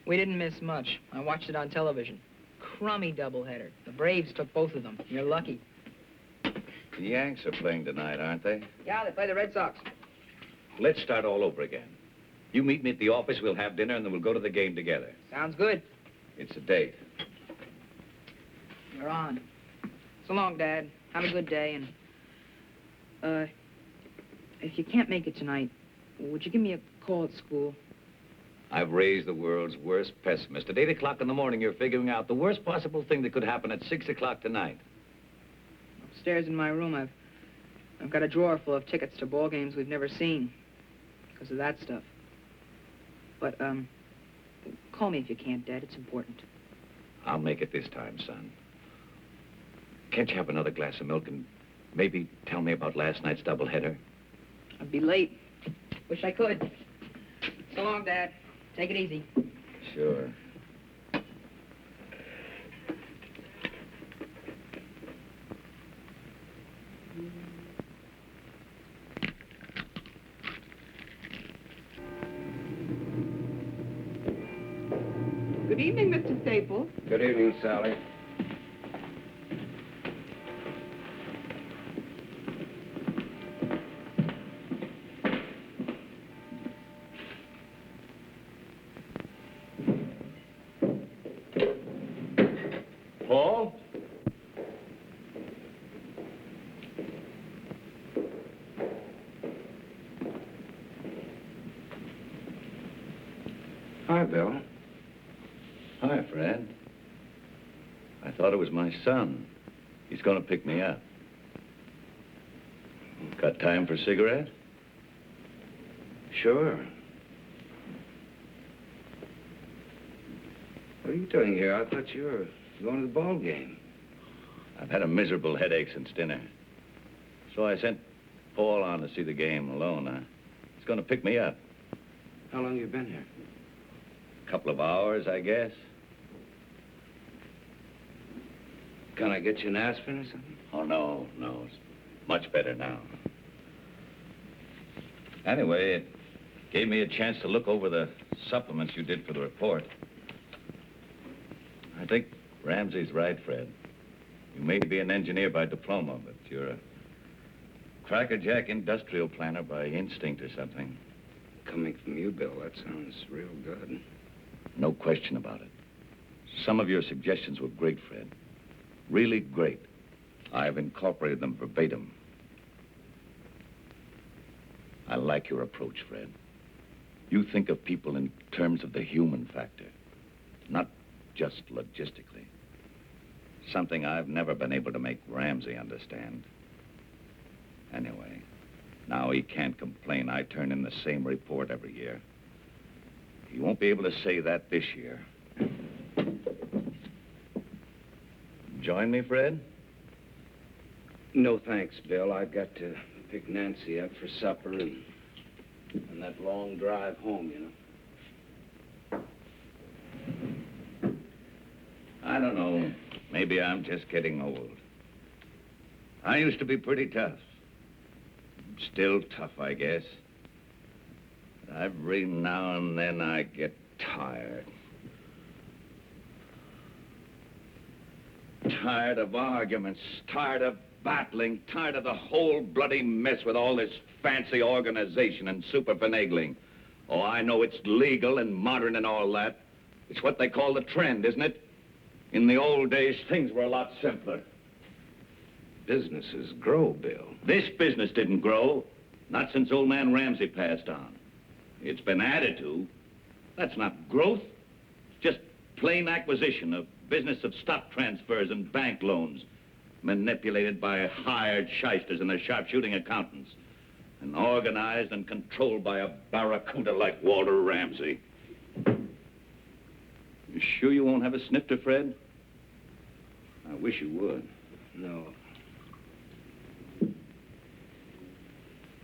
We didn't miss much. I watched it on television. Crummy doubleheader. The Braves took both of them. You're lucky. The Yanks are playing tonight, aren't they? Yeah, they play the Red Sox. Let's start all over again. You meet me at the office, we'll have dinner, and then we'll go to the game together. Sounds good. It's a date. You're on. So long, Dad. Have a good day, and, if you can't make it tonight, would you give me a call at school? I've raised the world's worst pessimist. At 8 o'clock in the morning, you're figuring out the worst possible thing that could happen at 6 o'clock tonight. Upstairs in my room, I've got a drawer full of tickets to ball games we've never seen because of that stuff. But, call me if you can't, Dad. It's important. I'll make it this time, son. Can't you have another glass of milk and maybe tell me about last night's doubleheader? I'd be late. Wish I could. So long, Dad. Take it easy. Sure. Good evening, Mr. Staples. Good evening, Sally. Paul? Hi, Bill. Hi, Fred. I thought it was my son. He's going to pick me up. Got time for a cigarette? Sure. What are you doing here? I thought you were going to the ball game. I've had a miserable headache since dinner. So I sent Paul on to see the game alone. He's going to pick me up. How long you been here? A couple of hours, I guess. Can I get you an aspirin or something? Oh, no. It's much better now. Anyway, it gave me a chance to look over the supplements you did for the report. I think Ramsey's right, Fred. You may be an engineer by diploma, but you're a crackerjack industrial planner by instinct or something. Coming from you, Bill, that sounds real good. No question about it. Some of your suggestions were great, Fred. Really great. I've incorporated them verbatim. I like your approach, Fred. You think of people in terms of the human factor, not just logistically. Something I've never been able to make Ramsey understand. Anyway, now he can't complain. I turn in the same report every year. He won't be able to say that this year. Join me, Fred? No thanks, Bill. I've got to pick Nancy up for supper and that long drive home, you know. I don't know. Maybe I'm just getting old. I used to be pretty tough. Still tough, I guess. Every now and then I get tired. Tired of arguments, tired of battling, tired of the whole bloody mess with all this fancy organization and super finagling. Oh, I know it's legal and modern and all that. It's what they call the trend, isn't it? In the old days, things were a lot simpler. Businesses grow, Bill. This business didn't grow, not since old man Ramsey passed on. It's been added to. That's not growth. It's just plain acquisition of business of stock transfers and bank loans, manipulated by hired shysters and their sharpshooting accountants, and organized and controlled by a barracuda like Walter Ramsey. You sure you won't have a snifter, Fred? I wish you would. No.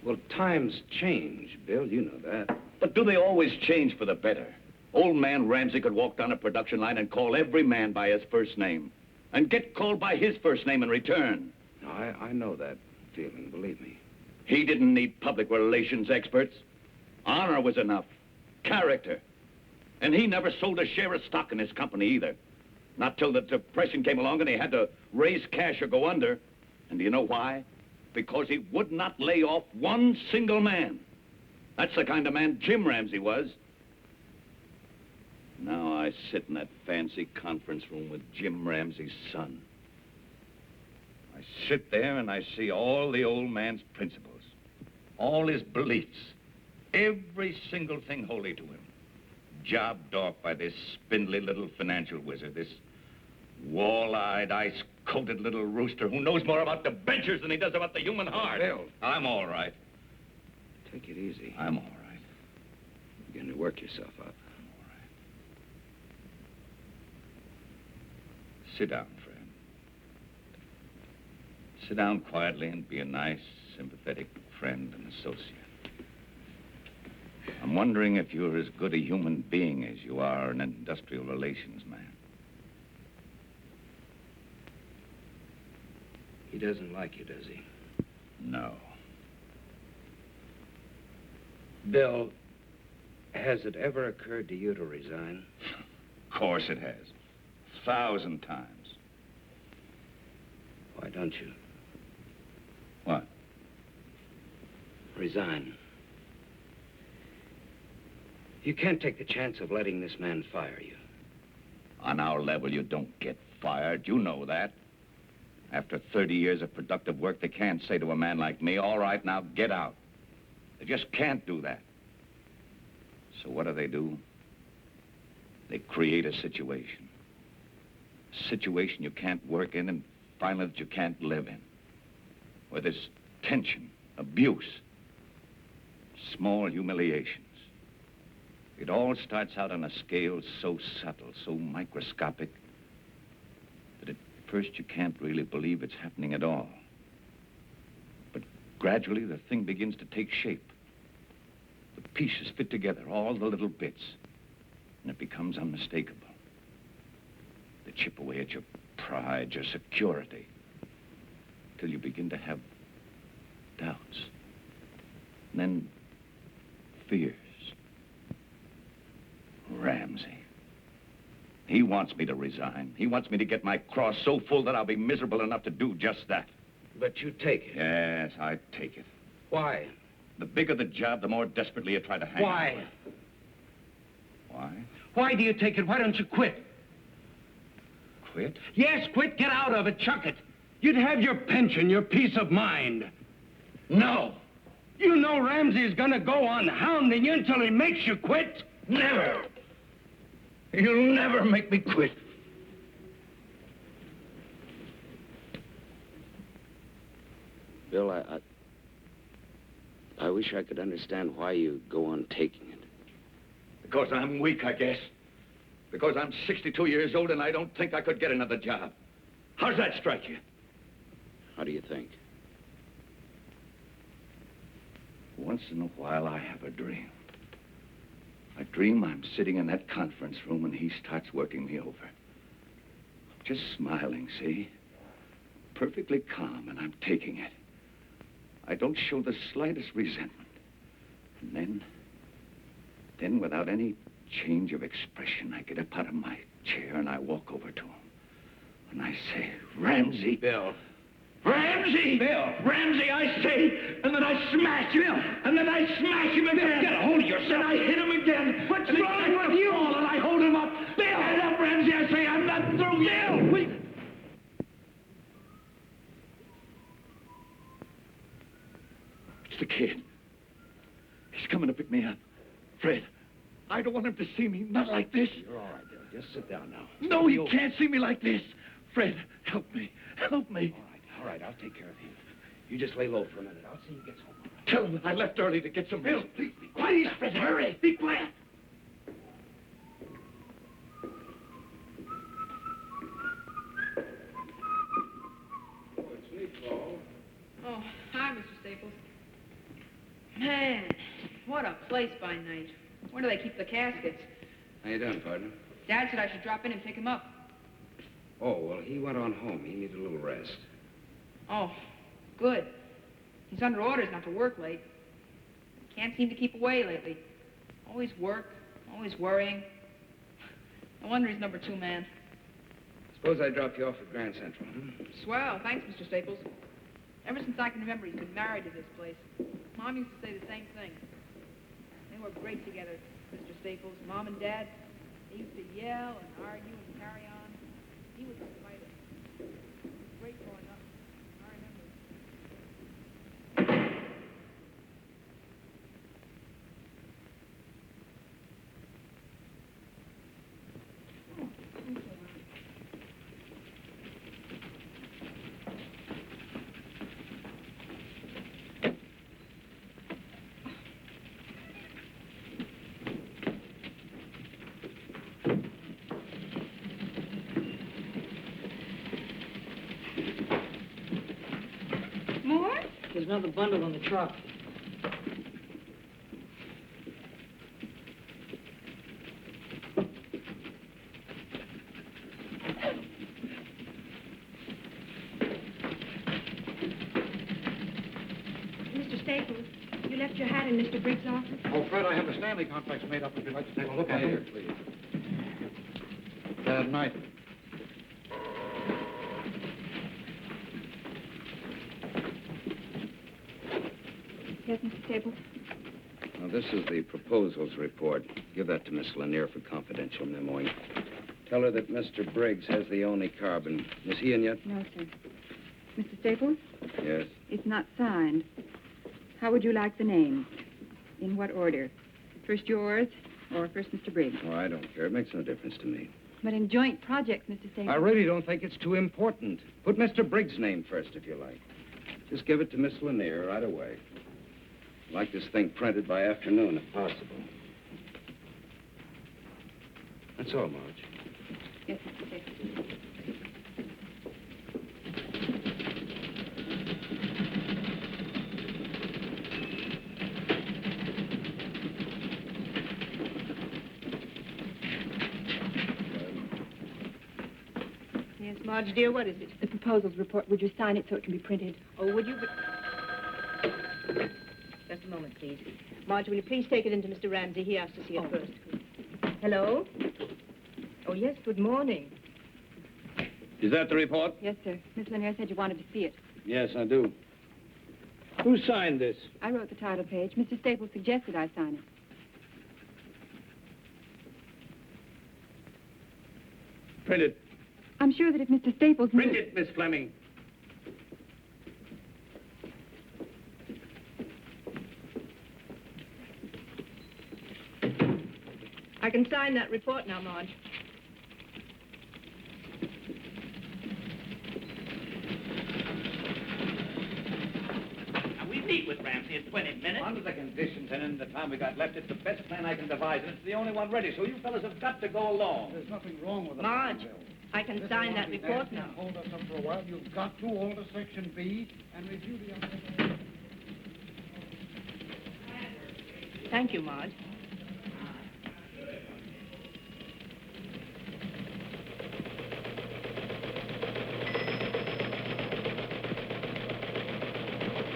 Well, times change, Bill. You know that. But do they always change for the better? Old man Ramsey could walk down a production line and call every man by his first name, and get called by his first name in return. No, I know that feeling, believe me. He didn't need public relations experts. Honor was enough. Character. And he never sold a share of stock in his company either. Not till the Depression came along and he had to raise cash or go under. And do you know why? Because he would not lay off one single man. That's the kind of man Jim Ramsey was. Now I sit in that fancy conference room with Jim Ramsey's son. I sit there and I see all the old man's principles, all his beliefs, every single thing holy to him, jobbed off by this spindly little financial wizard, this wall-eyed, ice-coated little rooster who knows more about debentures than he does about the human heart. Bill. I'm all right. Take it easy. I'm all right. You're going to work yourself up. Sit down, friend. Sit down quietly and be a nice, sympathetic friend and associate. I'm wondering if you're as good a human being as you are an industrial relations man. He doesn't like you, does he? No. Bill, has it ever occurred to you to resign? Of course it has. 1,000 times. Why don't you? What? Resign. You can't take the chance of letting this man fire you. On our level, you don't get fired. You know that. After 30 years of productive work, they can't say to a man like me, all right, now get out. They just can't do that. So what do? They create a situation. A situation you can't work in and finally that you can't live in. Where there's tension, abuse, small humiliations. It all starts out on a scale so subtle, so microscopic, that at first you can't really believe it's happening at all. But gradually the thing begins to take shape. The pieces fit together, all the little bits, and it becomes unmistakable. They chip away at your pride, your security, till you begin to have doubts. And then fears. Ramsey. He wants me to resign. He wants me to get my cross so full that I'll be miserable enough to do just that. But you take it. Yes, I take it. Why? The bigger the job, the more desperately you try to hang on. Why? Why? Why do you take it? Why don't you quit? Quit? Yes, quit. Get out of it. Chuck it. You'd have your pension, your peace of mind. No. You know Ramsey's gonna go on hounding you until he makes you quit. Never. You'll never make me quit. Bill, I wish I could understand why you go on taking it. Because I'm weak, I guess. Because I'm 62 years old and I don't think I could get another job. How's that strike you? How do you think? Once in a while, I have a dream. I dream I'm sitting in that conference room and he starts working me over. I'm just smiling, see? Perfectly calm, and I'm taking it. I don't show the slightest resentment. And then without any change of expression, I get up out of my chair and I walk over to him. And I say, Ramsey. Bill. Ramsey! Bill. Ramsey, I say, and then I smash him. Bill. And then I smash him again. Get a hold of yourself. And I hit him again. What's and wrong with you? And I hold him up. Bill. Get up, Ramsey, I say, I'm not through yet. Bill. It's the kid. He's coming to pick me up. Fred, I don't want him to see me, not like this. You're all right, Bill. Just sit down now. No, he can't see me like this. Fred, help me. Help me. All right, I'll take care of you. You just lay low for a minute. I'll see he gets home. Tell him I left early to get some Bill, rest. please be quiet. Please, Fred, hurry. Be quiet. Oh, hi, Mr. Staples. Man, what a place by night. Where do they keep the caskets? How you doing, partner? Dad said I should drop in and pick him up. Oh, well, he went on home. He needed a little rest. Oh, good. He's under orders not to work late. Can't seem to keep away lately. Always work, always worrying. No wonder he's number 2 man. Suppose I drop you off at Grand Central, Swell, thanks, Mr. Staples. Ever since I can remember, he's been married to this place. Mom used to say the same thing. They were great together, Mr. Staples. Mom and Dad, they used to yell and argue and carry on. He was a fighter. It was great growing up. I remember. More? There's another bundle in the truck. Mr. Staples, you left your hat in Mr. Briggs' office? Oh, Fred, I have the Stanley complex made up if you'd like to take a look at it. please. Night. Yes, Mr. Staples? Now, this is the proposals report. Give that to Miss Lanier for confidential memoing. Tell her that Mr. Briggs has the only carbon. Is he in yet? No, sir. Mr. Staples? Yes. It's not signed. How would you like the names? In what order? First yours, or first Mr. Briggs? Oh, I don't care. It makes no difference to me. But in joint projects, Mr. Staples... I really don't think it's too important. Put Mr. Briggs' name first, if you like. Just give it to Miss Lanier right away. I'd like this thing printed by afternoon, if possible. That's all, Marge. Yes, Mr. Staples. Yes, Marge, dear, what is it? The proposals report. Would you sign it so it can be printed? Oh, would you... Just a moment, please. Marge, will you please take it into Mr. Ramsey? He asked to see it first. Hello? Oh, yes, good morning. Is that the report? Yes, sir. Miss Lanier said you wanted to see it. Yes, I do. Who signed this? I wrote the title page. Mr. Staples suggested I sign it. Print it. I'm sure that if Mr. Staples... Print it, Miss Fleming. I can sign that report now, Marge. We meet with Ramsey in 20 minutes. Under the conditions and in the time we got left, it's the best plan I can devise, and it's the only one ready, so you fellas have got to go along. There's nothing wrong with it. Marge, I can sign that report now. Hold us up for a while. You've got to alter Section B and review the... Thank you, Marge.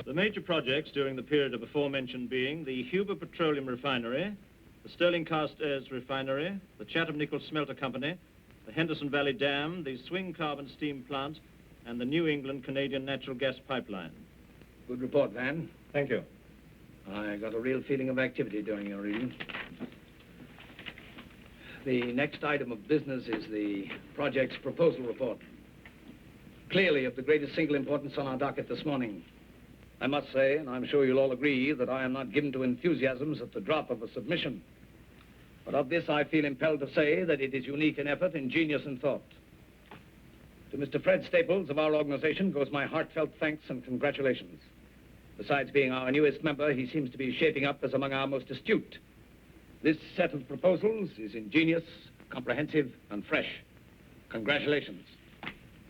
The major projects during the period of aforementioned being the Huber Petroleum Refinery, the Sterling Cast Airs Refinery, the Chatham Nickel Smelter Company, the Henderson Valley Dam, the Swing Carbon Steam Plant, and the New England Canadian Natural Gas Pipeline. Good report, Van. Thank you. I got a real feeling of activity during your reading. The next item of business is the project's proposal report. Clearly of the greatest single importance on our docket this morning. I must say, and I'm sure you'll all agree, that I am not given to enthusiasms at the drop of a submission. But of this I feel impelled to say that it is unique in effort, ingenious in thought. To Mr. Fred Staples of our organization goes my heartfelt thanks and congratulations. Besides being our newest member, he seems to be shaping up as among our most astute. This set of proposals is ingenious, comprehensive, and fresh. Congratulations.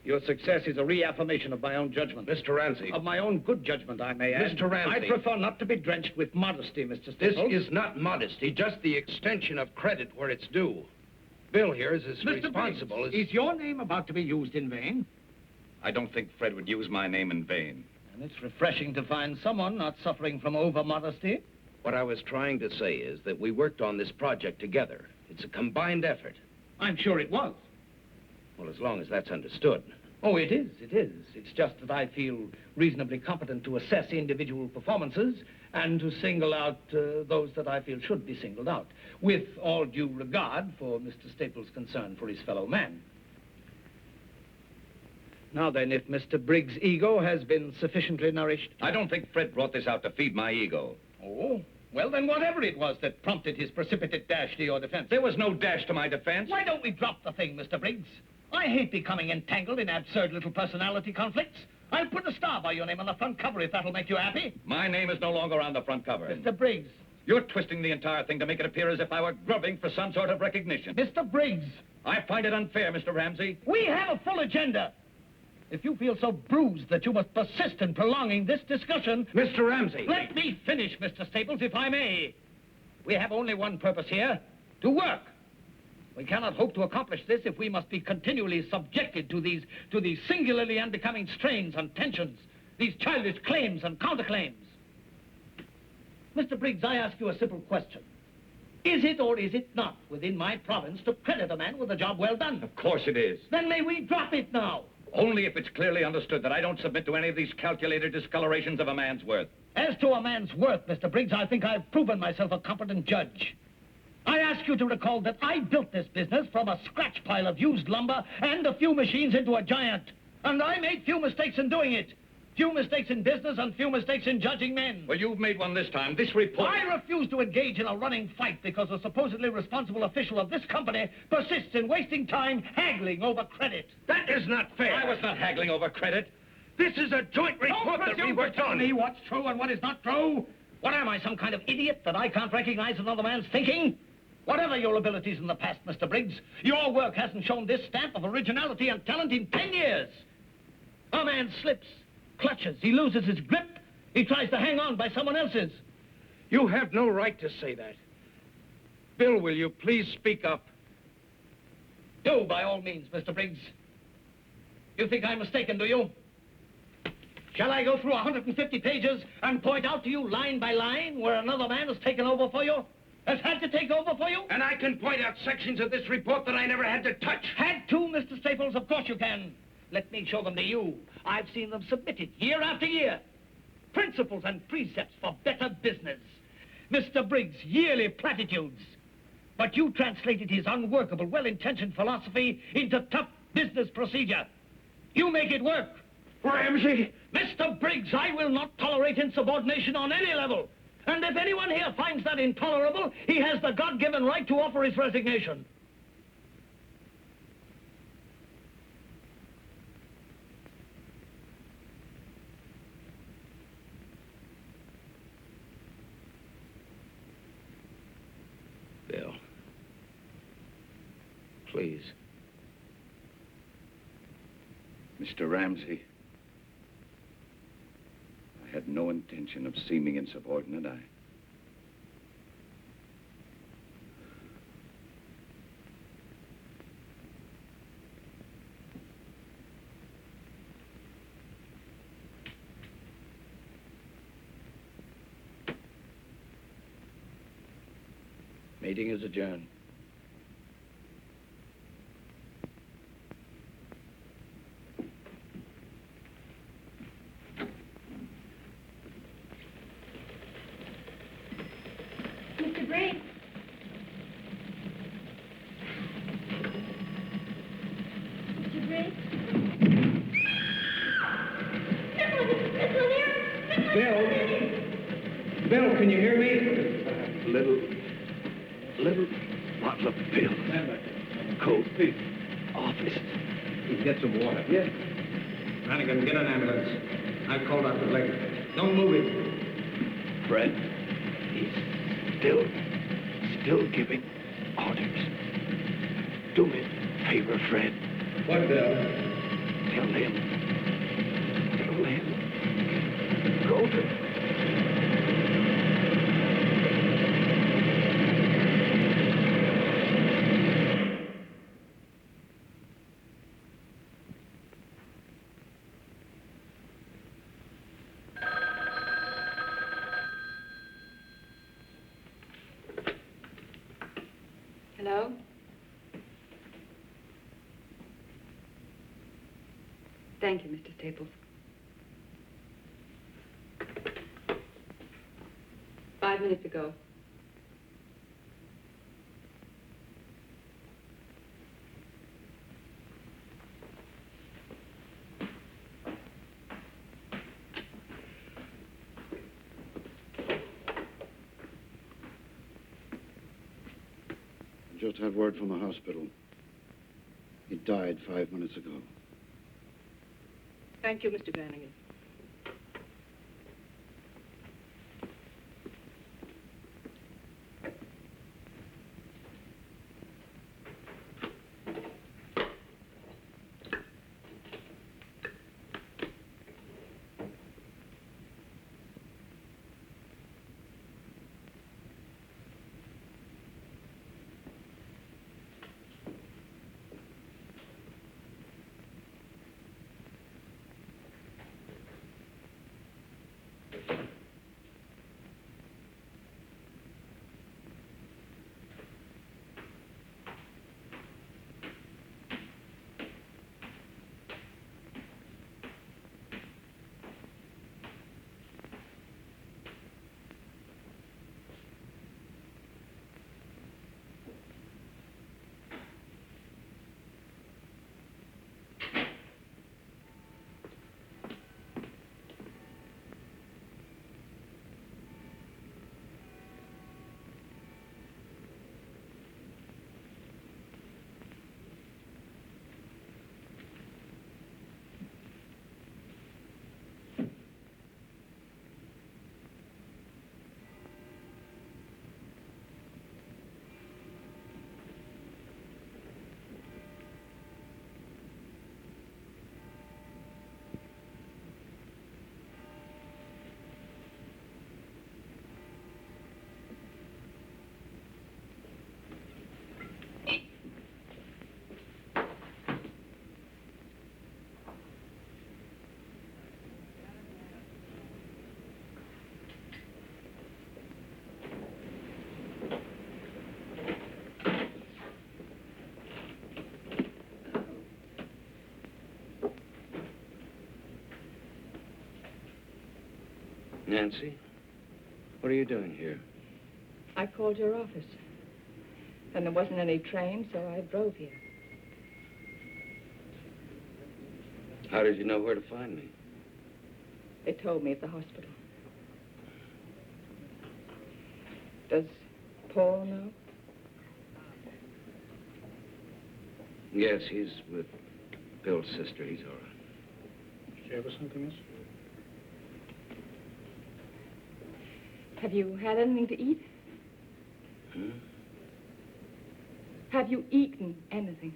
Your success is a reaffirmation of my own judgment. Mr. Ramsey. Of my own good judgment, I may add. Mr. Ramsey. I prefer not to be drenched with modesty, Mr. This Staples. is not modesty, just the extension of credit where it's due. Bill here is as Mr. responsible Briggs, as... Is your name about to be used in vain? I don't think Fred would use my name in vain. And it's refreshing to find someone not suffering from over-modesty. What I was trying to say is that we worked on this project together. It's a combined effort. I'm sure it was. Well, as long as that's understood. Oh, it is, it is. It's just that I feel reasonably competent to assess individual performances and to single out those that I feel should be singled out, with all due regard for Mr. Staples' concern for his fellow man. Now then, if Mr. Briggs' ego has been sufficiently nourished... I don't think Fred brought this out to feed my ego. Oh, well then whatever it was that prompted his precipitate dash to your defense... There was no dash to my defense. Why don't we drop the thing, Mr. Briggs? I hate becoming entangled in absurd little personality conflicts. I'll put a star by your name on the front cover if that'll make you happy. My name is no longer on the front cover. Mr. Briggs. You're twisting the entire thing to make it appear as if I were grubbing for some sort of recognition. Mr. Briggs. I find it unfair, Mr. Ramsey. We have a full agenda. If you feel so bruised that you must persist in prolonging this discussion... Mr. Ramsey! Let me finish, Mr. Staples, if I may. We have only one purpose here, to work. We cannot hope to accomplish this if we must be continually subjected to these singularly unbecoming strains and tensions, these childish claims and counterclaims. Mr. Briggs, I ask you a simple question. Is it or is it not within my province to credit a man with a job well done? Of course it is. Then may we drop it now? Only if it's clearly understood that I don't submit to any of these calculated discolorations of a man's worth. As to a man's worth, Mr. Briggs, I think I've proven myself a competent judge. I ask you to recall that I built this business from a scratch pile of used lumber and a few machines into a giant. And I made few mistakes in doing it. Few mistakes in business and few mistakes in judging men. Well, you've made one this time. This report... I refuse to engage in a running fight because a supposedly responsible official of this company persists in wasting time haggling over credit. That is not fair. I was not haggling over credit. This is a joint report that we worked on. Me what's true and what is not true. What am I, some kind of idiot that I can't recognize another man's thinking? Whatever your abilities in the past, Mr. Briggs, your work hasn't shown this stamp of originality and talent in 10 years. A man slips, clutches, he loses his grip, he tries to hang on by someone else's. You have no right to say that. Bill, will you please speak up? Do, by all means, Mr. Briggs. You think I'm mistaken, do you? Shall I go through 150 pages and point out to you line by line where another man has taken over for you? Has had to take over for you? And I can point out sections of this report that I never had to touch. Had to, Mr. Staples? Of course you can. Let me show them to you. I've seen them submitted year after year. Principles and precepts for better business. Mr. Briggs' yearly platitudes. But you translated his unworkable, well-intentioned philosophy into tough business procedure. You make it work. Ramsey! Mr. Briggs, I will not tolerate insubordination on any level. And if anyone here finds that intolerable, he has the God-given right to offer his resignation. Bill. Please. Mr. Ramsey, I had no intention of seeming insubordinate. Meeting is adjourned. Mr. Briggs. Mr. Briggs. Bill, can you hear me? Little bottle of pills. Cold. Office. Get some water. Yeah. Flanagan, get an ambulance. I've called Dr. Blake. Don't move him. Fred, he's still giving orders. Do me a favor, Fred. What, Bill? Tell him. Go to... Hello? Thank you, Mr. Staples. 5 minutes ago. Just had word from the hospital. He died 5 minutes ago. Thank you, Mr. Flanagan. Nancy, what are you doing here? I called your office. And there wasn't any train, so I drove here. How did you know where to find me? They told me at the hospital. Does Paul know? Yes, he's with Bill's sister. He's all right. Did you ever something else? Have you had anything to eat? Hmm? Have you eaten anything?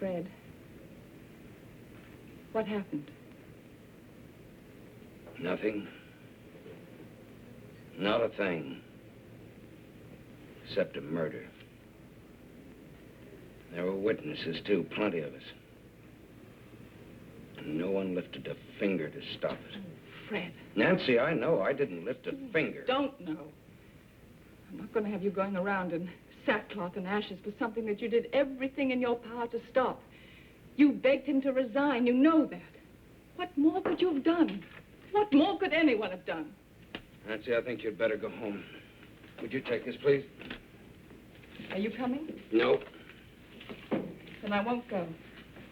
Fred, what happened? Nothing. Not a thing. Except a murder. There were witnesses, too, plenty of us. And no one lifted a finger to stop it. Fred. Nancy, I know I didn't lift a finger. Don't know. I'm not going to have you going around in sackcloth and ashes for something that you did everything in your power to stop. You begged him to resign. You know that. What more could you have done? What more could anyone have done? Nancy, I think you'd better go home. Would you take this, please? Are you coming? No. Then I won't go.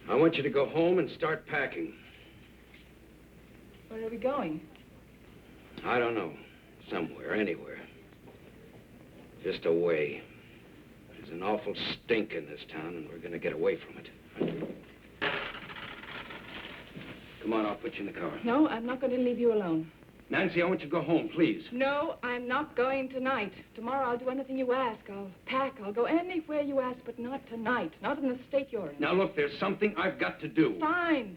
I want you to go home and start packing. Where are we going? I don't know. Somewhere, anywhere. Just away. There's an awful stink in this town, and we're going to get away from it. Come on, I'll put you in the car. No, I'm not going to leave you alone. Nancy, I want you to go home, please. No, I'm not going tonight. Tomorrow I'll do anything you ask. I'll pack. I'll go anywhere you ask, but not tonight. Not in the state you're in. Now, look, there's something I've got to do. Fine.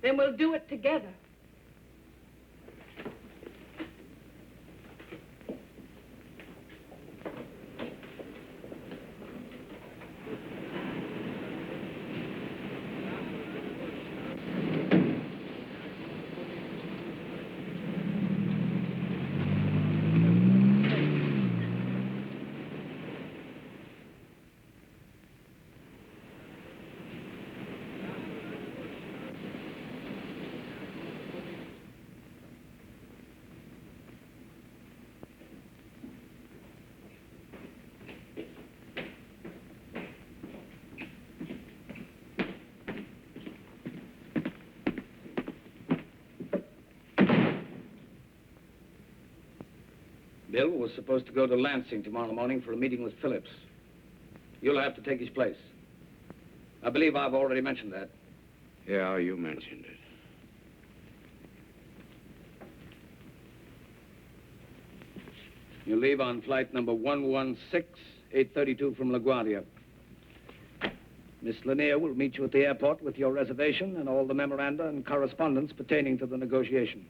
Then we'll do it together. Bill was supposed to go to Lansing tomorrow morning for a meeting with Phillips. You'll have to take his place. I believe I've already mentioned that. Yeah, you mentioned it. You leave on flight number 116, 832 from LaGuardia. Miss Lanier will meet you at the airport with your reservation and all the memoranda and correspondence pertaining to the negotiation.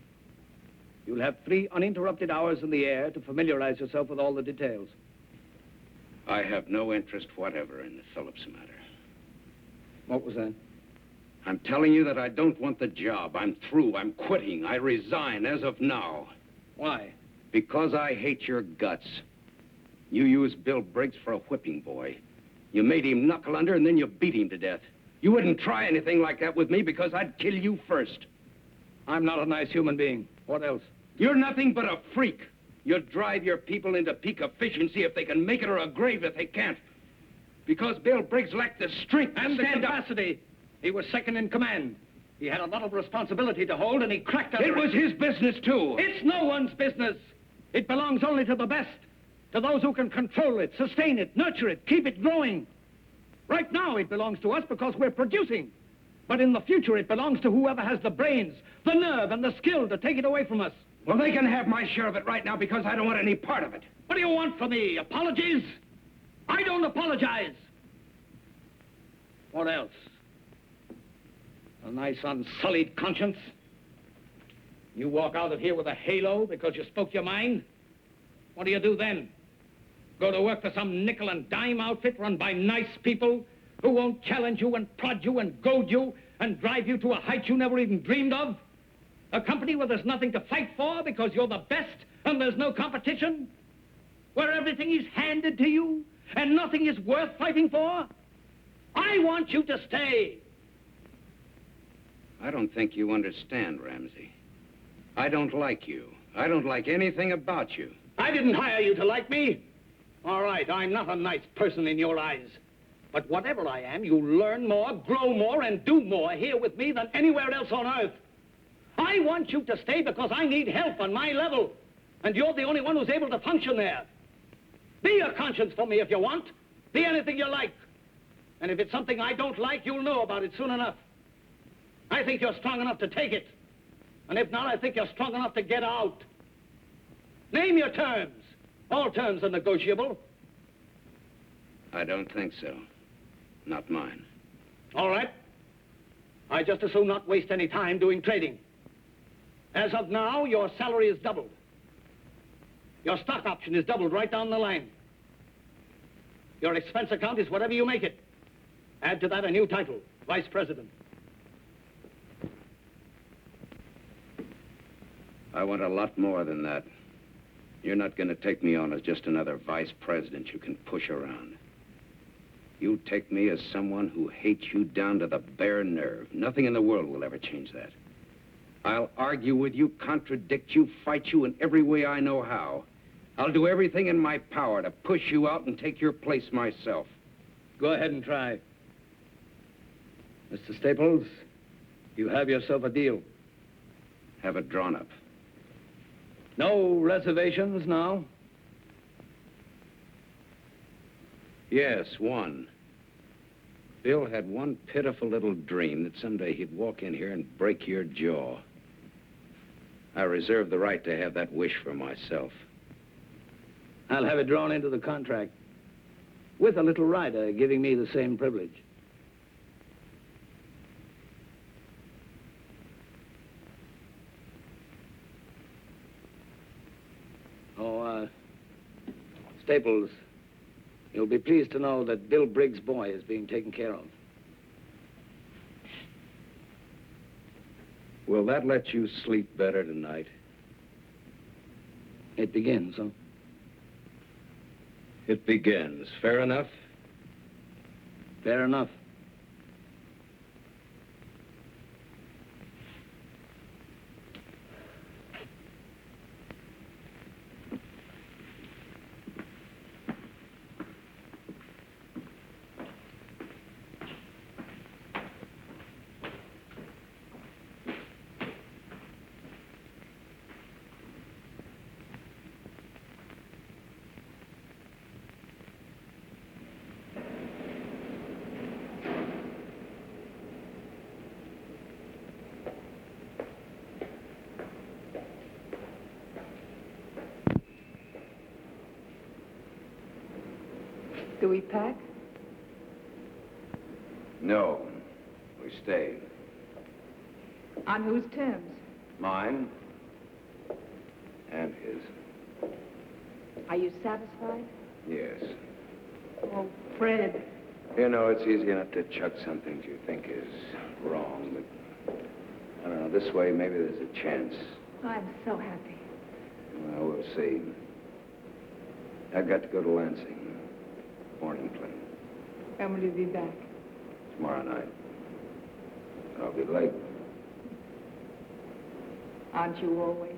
You'll have 3 uninterrupted hours in the air to familiarize yourself with all the details. I have no interest whatever in the Phillips matter. What was that? I'm telling you that I don't want the job. I'm through. I'm quitting. I resign as of now. Why? Because I hate your guts. You used Bill Briggs for a whipping boy. You made him knuckle under, and then you beat him to death. You wouldn't try anything like that with me because I'd kill you first. I'm not a nice human being. What else? You're nothing but a freak. You drive your people into peak efficiency if they can make it, or a grave if they can't. Because Bill Briggs lacked the strength and to stand the capacity. He was second in command. He had a lot of responsibility to hold, and he cracked under it. It was his business, too. It's no one's business. It belongs only to the best, to those who can control it, sustain it, nurture it, keep it growing. Right now, it belongs to us because we're producing. But in the future, it belongs to whoever has the brains, the nerve, and the skill to take it away from us. Well, they can have my share of it right now because I don't want any part of it. What do you want from me? Apologies? I don't apologize. What else? A nice unsullied conscience? You walk out of here with a halo because you spoke your mind? What do you do then? Go to work for some nickel and dime outfit run by nice people who won't challenge you and prod you and goad you and drive you to a height you never even dreamed of? A company where there's nothing to fight for because you're the best and there's no competition? Where everything is handed to you and nothing is worth fighting for? I want you to stay. I don't think you understand, Ramsey. I don't like you. I don't like anything about you. I didn't hire you to like me. All right, I'm not a nice person in your eyes. But whatever I am, you learn more, grow more, and do more here with me than anywhere else on earth. I want you to stay because I need help on my level. And you're the only one who's able to function there. Be a conscience for me if you want. Be anything you like. And if it's something I don't like, you'll know about it soon enough. I think you're strong enough to take it. And if not, I think you're strong enough to get out. Name your terms. All terms are negotiable. I don't think so. Not mine. All right. I just as soon not waste any time doing trading. As of now, your salary is doubled. Your stock option is doubled right down the line. Your expense account is whatever you make it. Add to that a new title, Vice President. I want a lot more than that. You're not going to take me on as just another vice president you can push around. You take me as someone who hates you down to the bare nerve. Nothing in the world will ever change that. I'll argue with you, contradict you, fight you in every way I know how. I'll do everything in my power to push you out and take your place myself. Go ahead and try. Mr. Staples, you have yourself a deal. Have it drawn up. No reservations now? Yes, one. Bill had one pitiful little dream that someday he'd walk in here and break your jaw. I reserve the right to have that wish for myself. I'll have it drawn into the contract, with a little rider giving me the same privilege. Staples, you'll be pleased to know that Bill Briggs' boy is being taken care of. Will that let you sleep better tonight? It begins, huh? It begins. Fair enough? Fair enough. Do we pack? No. We stay. On whose terms? Mine and his. Are you satisfied? Yes. Oh, Fred. You know, it's easy enough to chuck something you think is wrong, but I don't know, this way maybe there's a chance. I'm so happy. Well, we'll see. I've got to go to Lansing. Morning plane. When will you be back? Tomorrow night. I'll be late. Aren't you always?